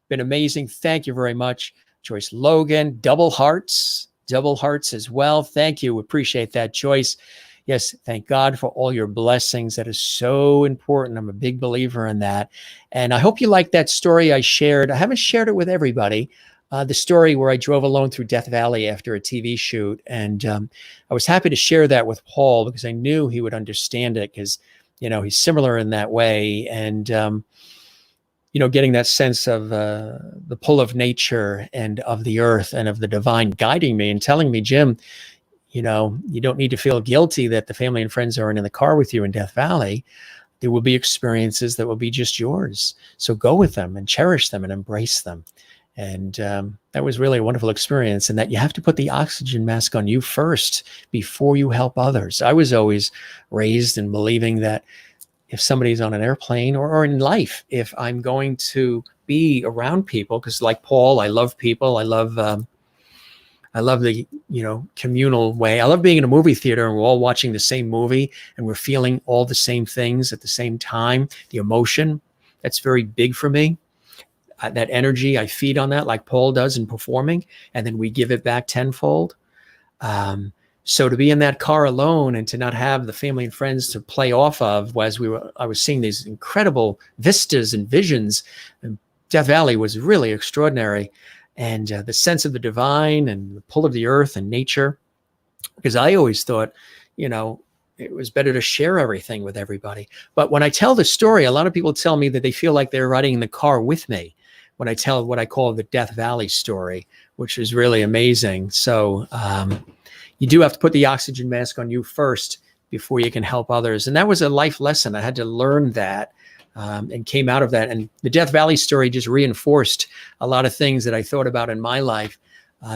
been amazing. Thank you very much. Joyce Logan, double hearts as well. Thank you. Appreciate that, Joyce. Yes, thank God for all your blessings. That is so important. I'm a big believer in that. And I hope you like that story I shared. I haven't shared it with everybody. The story where I drove alone through Death Valley after a TV shoot. And I was happy to share that with Paul because I knew he would understand it because, he's similar in that way. And, getting that sense of the pull of nature and of the earth and of the divine guiding me and telling me, Jim, you don't need to feel guilty that the family and friends aren't in the car with you in Death Valley. There will be experiences that will be just yours. So go with them and cherish them and embrace them. And that was really a wonderful experience, and that you have to put the oxygen mask on you first before you help others. I was always raised in believing that if somebody's on an airplane or in life, if I'm going to be around people, because like Paul, I love people. I love the, communal way. I love being in a movie theater and we're all watching the same movie and we're feeling all the same things at the same time. The emotion, that's very big for me. That energy, I feed on that like Paul does in performing, and then we give it back tenfold. So to be in that car alone and to not have the family and friends to play off of as I was seeing these incredible vistas and visions. And Death Valley was really extraordinary. And the sense of the divine and the pull of the earth and nature, because I always thought, it was better to share everything with everybody. But when I tell the story, a lot of people tell me that they feel like they're riding in the car with me when I tell what I call the Death Valley story, which is really amazing. So you do have to put the oxygen mask on you first before you can help others. And that was a life lesson. I had to learn that and came out of that. And the Death Valley story just reinforced a lot of things that I thought about in my life,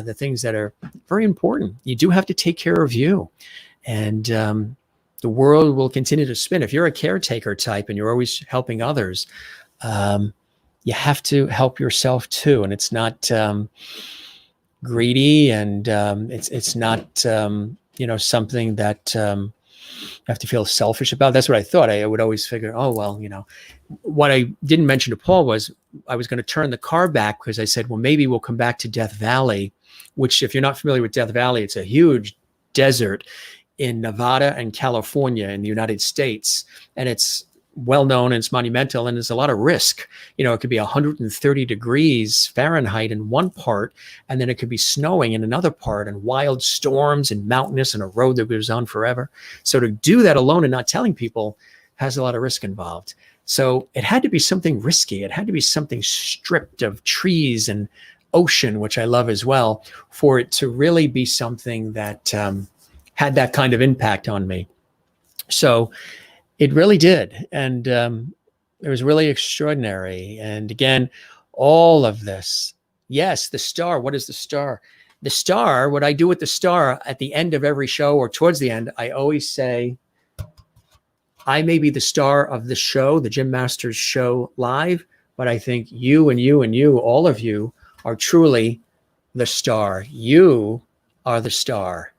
the things that are very important. You do have to take care of you. And the world will continue to spin. If you're a caretaker type and you're always helping others, you have to help yourself too. And it's not greedy, and it's not something that you have to feel selfish about. That's what I thought. I would always figure, what I didn't mention to Paul was I was going to turn the car back because I said, well, maybe we'll come back to Death Valley, which if you're not familiar with Death Valley, it's a huge desert in Nevada and California in the United States. And it's well known and it's monumental, and there's a lot of risk. It could be 130 degrees Fahrenheit in one part, and then it could be snowing in another part, and wild storms and mountainous and a road that goes on forever. So to do that alone and not telling people has a lot of risk involved. So it had to be something risky. It had to be something stripped of trees and ocean, which I love as well, for it to really be something that had that kind of impact on me. So it really did. And it was really extraordinary. And again, all of this, yes, the star. What is the star? The star, what I do with the star at the end of every show or towards the end, I always say, I may be the star of the show, the Jim Masters show live, but I think you and you and you, all of you, are truly the star. You are the star.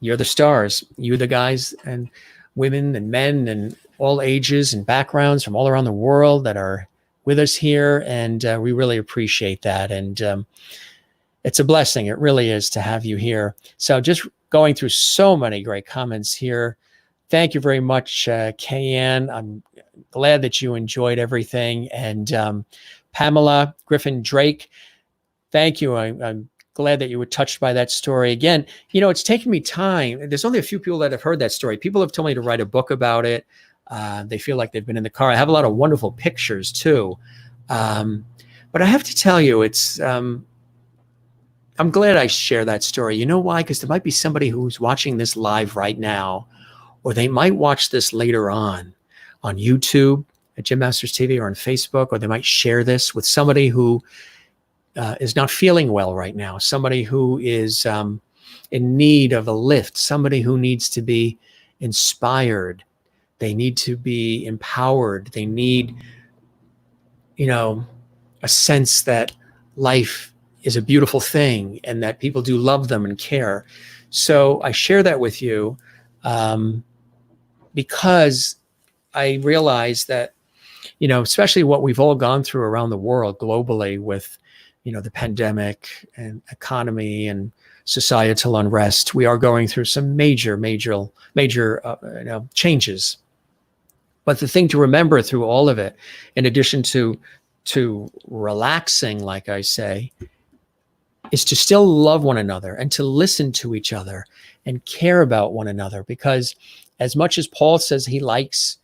You're the stars. You, the guys and women and men and all ages and backgrounds from all around the world that are with us here. And we really appreciate that. And it's a blessing. It really is to have you here. So just going through so many great comments here. Thank you very much, Kayanne. I'm glad that you enjoyed everything. And Pamela Griffin Drake, thank you. I'm glad that you were touched by that story. Again, it's taken me time. There's only a few people that have heard that story. People have told me to write a book about it. They feel like they've been in the car. I have a lot of wonderful pictures too. But I have to tell you, it's I'm glad I share that story. You know why? Because there might be somebody who's watching this live right now, or they might watch this later on YouTube at Jim Masters TV or on Facebook, or they might share this with somebody who is not feeling well right now, somebody who is in need of a lift, somebody who needs to be inspired. They need to be empowered. They need, a sense that life is a beautiful thing and that people do love them and care. So I share that with you because I realize that, especially what we've all gone through around the world globally with, the pandemic and economy and societal unrest, we are going through some major changes. But the thing to remember through all of it, in addition to relaxing, like I say, is to still love one another and to listen to each other and care about one another. Because as much as Paul says he likes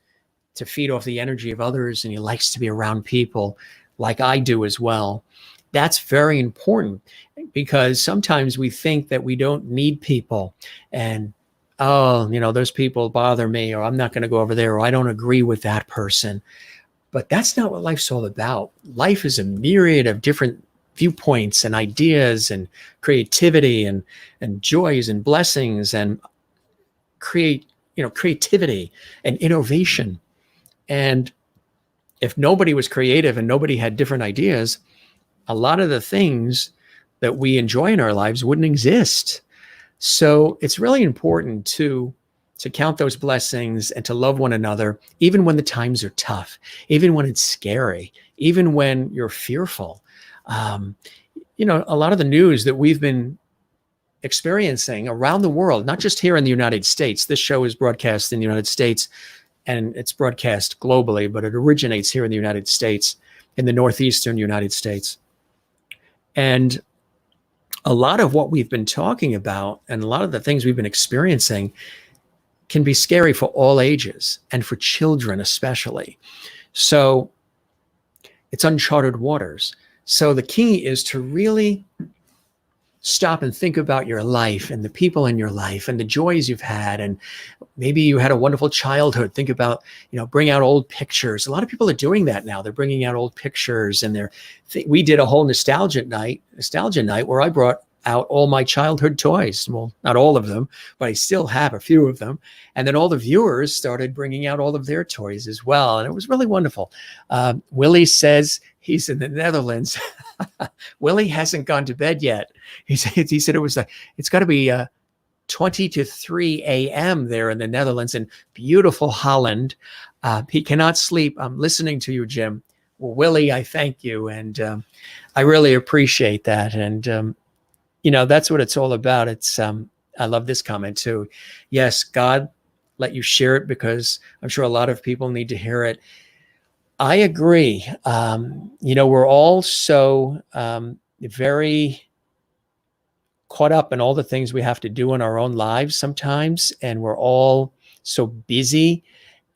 to feed off the energy of others and he likes to be around people like I do as well, that's very important, because sometimes we think that we don't need people and, those people bother me, or I'm not going to go over there, or I don't agree with that person. But that's not what life's all about. Life is a myriad of different viewpoints and ideas and creativity and joys and blessings and creativity and innovation. And if nobody was creative and nobody had different ideas, a lot of the things that we enjoy in our lives wouldn't exist. So it's really important to count those blessings and to love one another, even when the times are tough, even when it's scary, even when you're fearful. A lot of the news that we've been experiencing around the world, not just here in the United States. This show is broadcast in the United States and it's broadcast globally, but it originates here in the United States, in the Northeastern United States. And a lot of what we've been talking about and a lot of the things we've been experiencing can be scary for all ages and for children especially. So it's uncharted waters. So the key is to really stop and think about your life and the people in your life and the joys you've had. And maybe you had a wonderful childhood. Think about, bring out old pictures. A lot of people are doing that now. They're bringing out old pictures, and we did a whole nostalgia night where I brought out all my childhood toys. Well, not all of them, but I still have a few of them. And then all the viewers started bringing out all of their toys as well. And it was really wonderful. Willie says he's in the Netherlands. Willie hasn't gone to bed yet. He said it's got to be 20 to 3 a.m. there in the Netherlands in beautiful Holland. He cannot sleep. I'm listening to you, Jim. Well, Willie, I thank you. And I really appreciate that. And, that's what it's all about. It's, I love this comment too. Yes, God let you share it because I'm sure a lot of people need to hear it. I agree. We're all so very caught up in all the things we have to do in our own lives sometimes, and we're all so busy,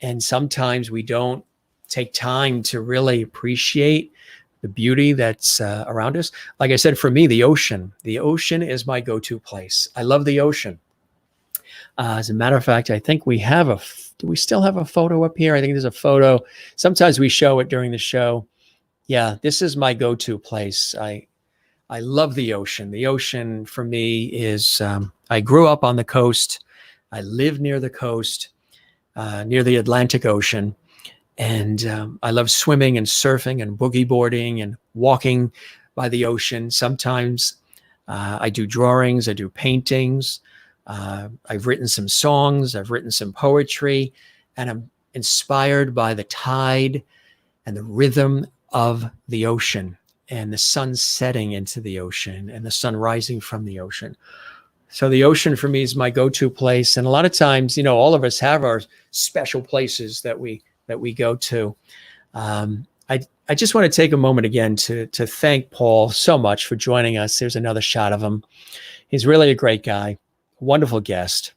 and sometimes we don't take time to really appreciate the beauty that's around us. Like I said, for me, the ocean is my go-to place. I love the ocean. As a matter of fact, I think we still have a photo up here? I think there's a photo. Sometimes we show it during the show. Yeah, this is my go-to place. I love the ocean. The ocean for me is, I grew up on the coast. I live near the coast, near the Atlantic Ocean. And I love swimming and surfing and boogie boarding and walking by the ocean. Sometimes I do drawings, I do paintings. I've written some songs, I've written some poetry, and I'm inspired by the tide and the rhythm of the ocean and the sun setting into the ocean and the sun rising from the ocean. So the ocean for me is my go-to place. And a lot of times, all of us have our special places that we go to. I just want to take a moment again to thank Paul so much for joining us. There's another shot of him. He's really a great guy, wonderful guest.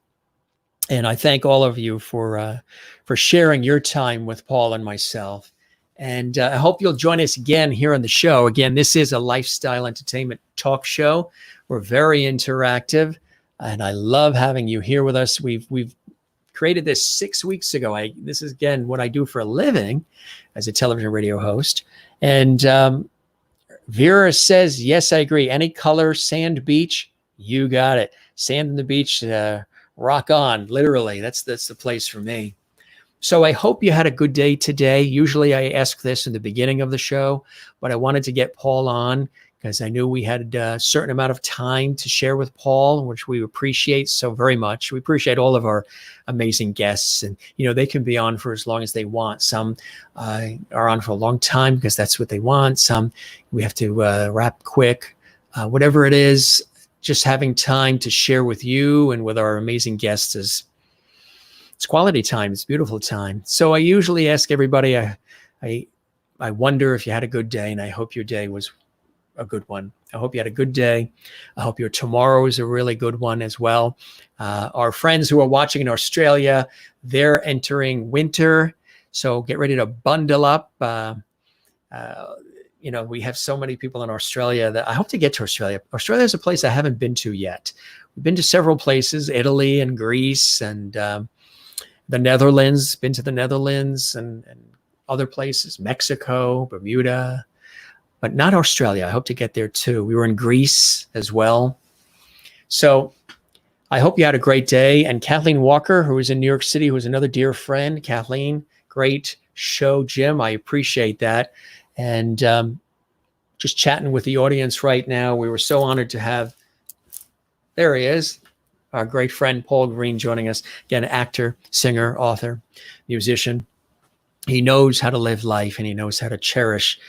And I thank all of you for sharing your time with Paul and myself. And I hope you'll join us again here on the show. Again, this is a lifestyle entertainment talk show We're very interactive, and I love having you here with us. We've created this 6 weeks ago. This is, again, what I do for a living as a television radio host. And Vera says, yes, I agree. Any color, sand, beach, you got it. Sand and the beach, rock on, literally. That's the place for me. So I hope you had a good day today. Usually I ask this in the beginning of the show, but I wanted to get Paul on because I knew we had a certain amount of time to share with Paul, which we appreciate so very much. We appreciate all of our amazing guests, and they can be on for as long as they want. Some are on for a long time because that's what they want. Some we have to wrap quick. Whatever it is, just having time to share with you and with our amazing guests it's quality time. It's beautiful time. So I usually ask everybody, I wonder if you had a good day, and I hope your day was a good one. I hope you had a good day. I hope your tomorrow is a really good one as well. Our friends who are watching in Australia, they're entering winter. So get ready to bundle up. We have so many people in Australia that I hope to get to Australia. Australia is a place I haven't been to yet. We've been to several places, Italy and Greece and the Netherlands, been to the Netherlands and other places, Mexico, Bermuda, but not Australia. I hope to get there too. We were in Greece as well. So I hope you had a great day. And Kathleen Walker, who is in New York City, who is another dear friend. Kathleen, great show, Jim. I appreciate that. And just chatting with the audience right now. We were so honored to have, there he is, our great friend Paul Greene joining us. Again, actor, singer, author, musician. He knows how to live life, and he knows how to cherish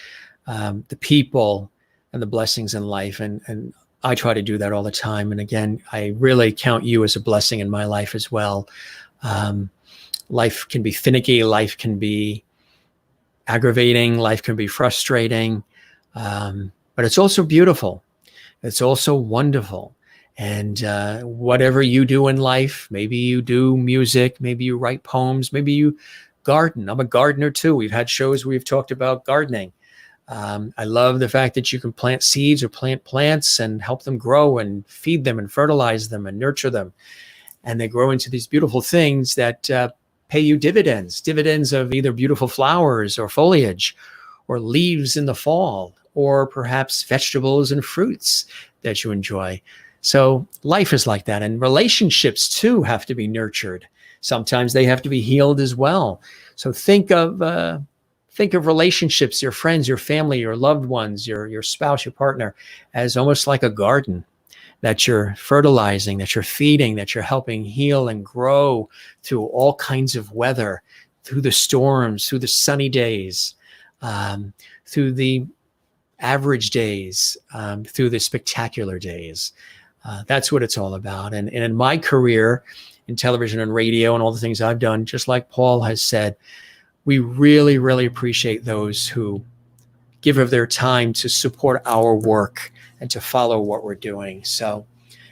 the people and the blessings in life. And I try to do that all the time. And again, I really count you as a blessing in my life as well. Life can be finicky. Life can be aggravating. Life can be frustrating. But it's also beautiful. It's also wonderful. And whatever you do in life, maybe you do music, maybe you write poems, maybe you garden. I'm a gardener too. We've had shows where we've talked about gardening. I love the fact that you can plant seeds or plant plants and help them grow and feed them and fertilize them and nurture them. And they grow into these beautiful things that pay you dividends of either beautiful flowers or foliage or leaves in the fall, or perhaps vegetables and fruits that you enjoy. So life is like that. And relationships too have to be nurtured. Sometimes they have to be healed as well. So think of relationships, your friends, your family, your loved ones, your spouse, your partner, as almost like a garden that you're fertilizing, that you're feeding, that you're helping heal and grow through all kinds of weather, through the storms, through the sunny days, through the average days, through the spectacular days. That's what it's all about. And in my career in television and radio and all the things I've done, just like Paul has said, we really, really appreciate those who give of their time to support our work and to follow what we're doing. So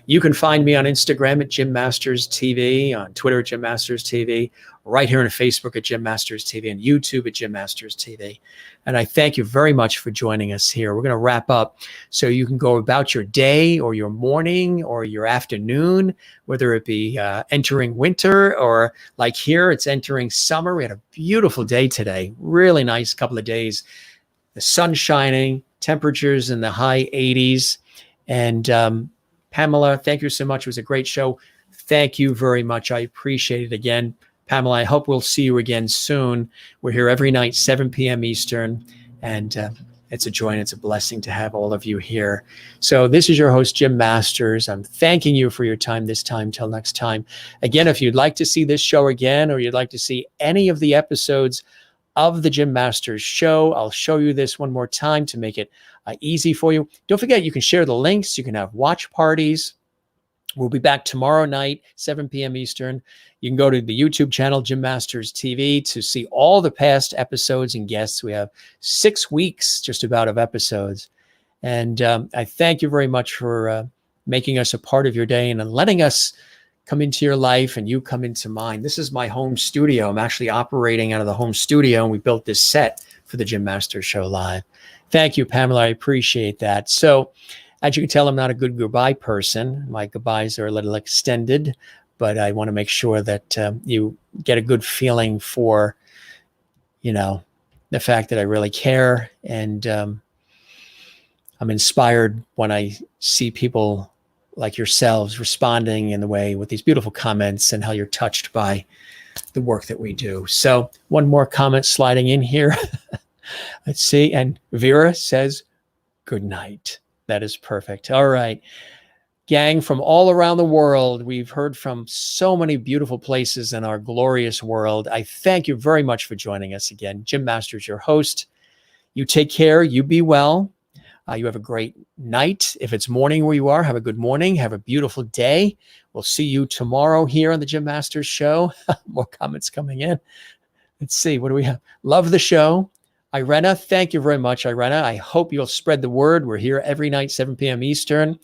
you can find me on Instagram at Jim Masters TV, on Twitter at Jim Masters TV, right here on Facebook at Jim Masters TV, and YouTube at Jim Masters TV. And I thank you very much for joining us here. We're going to wrap up so you can go about your day or your morning or your afternoon, whether it be entering winter or like here, it's entering summer. We had a beautiful day today, really nice couple of days. The sun shining, temperatures in the high 80s. And Pamela, thank you so much. It was a great show. Thank you very much. I appreciate it again. Pamela, I hope we'll see you again soon. We're here every night, 7 p.m. Eastern, and it's a joy and it's a blessing to have all of you here. So this is your host, Jim Masters. I'm thanking you for your time this time. Till next time. Again, if you'd like to see this show again, or you'd like to see any of the episodes of the Jim Masters Show, I'll show you this one more time to make it easy for you. Don't forget, you can share the links. You can have watch parties. We'll be back tomorrow night, 7 p.m. Eastern. You can go to the YouTube channel, Jim Masters TV, to see all the past episodes and guests. We have 6 weeks just about of episodes. And I thank you very much for making us a part of your day and letting us come into your life and you come into mine. This is my home studio. I'm actually operating out of the home studio, and we built this set for the Jim Masters Show Live. Thank you, Pamela. I appreciate that. So As you can tell, I'm not a good goodbye person. My goodbyes are a little extended, but I want to make sure that you get a good feeling for, the fact that I really care. And I'm inspired when I see people like yourselves responding in the way with these beautiful comments and how you're touched by the work that we do. So one more comment sliding in here. Let's see. And Vera says, good night. That is perfect. All right. Gang from all around the world. We've heard from so many beautiful places in our glorious world. I thank you very much for joining us again. Jim Masters, your host. You take care. You be well. You have a great night. If it's morning where you are, have a good morning. Have a beautiful day. We'll see you tomorrow here on the Jim Masters Show. More comments coming in. Let's see. What do we have? Love the show. Irena, thank you very much, Irena. I hope you'll spread the word. We're here every night, 7 p.m. Eastern.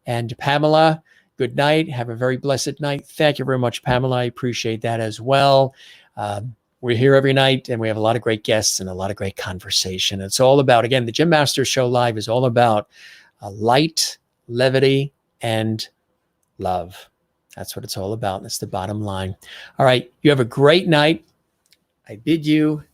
And Pamela, good night. Have a very blessed night. Thank you very much, Pamela. I appreciate that as well. We're here every night, and we have a lot of great guests and a lot of great conversation. It's all about, again, the Jim Masters Show Live is all about light, levity, and love. That's what it's all about. That's the bottom line. All right. You have a great night. I bid you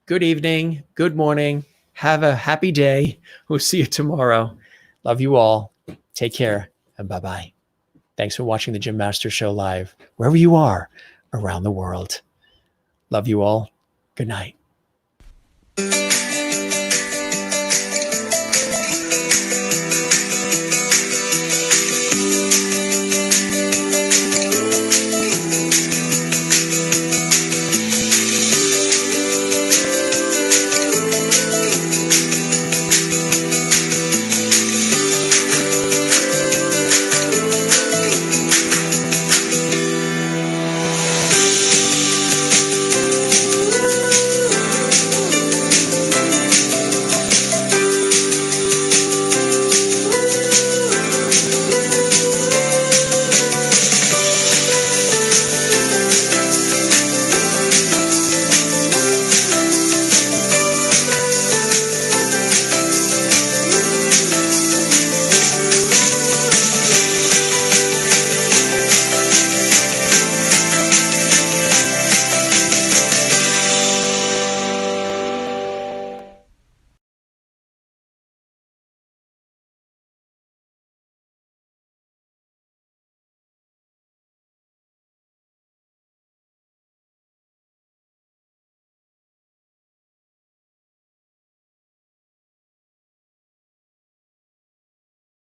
good evening, good morning. Have a happy day. We'll see you tomorrow. Love you all. Take care, and bye-bye. Thanks for watching the Jim Masters Show Live, wherever you are around the world. Love you all. Good night.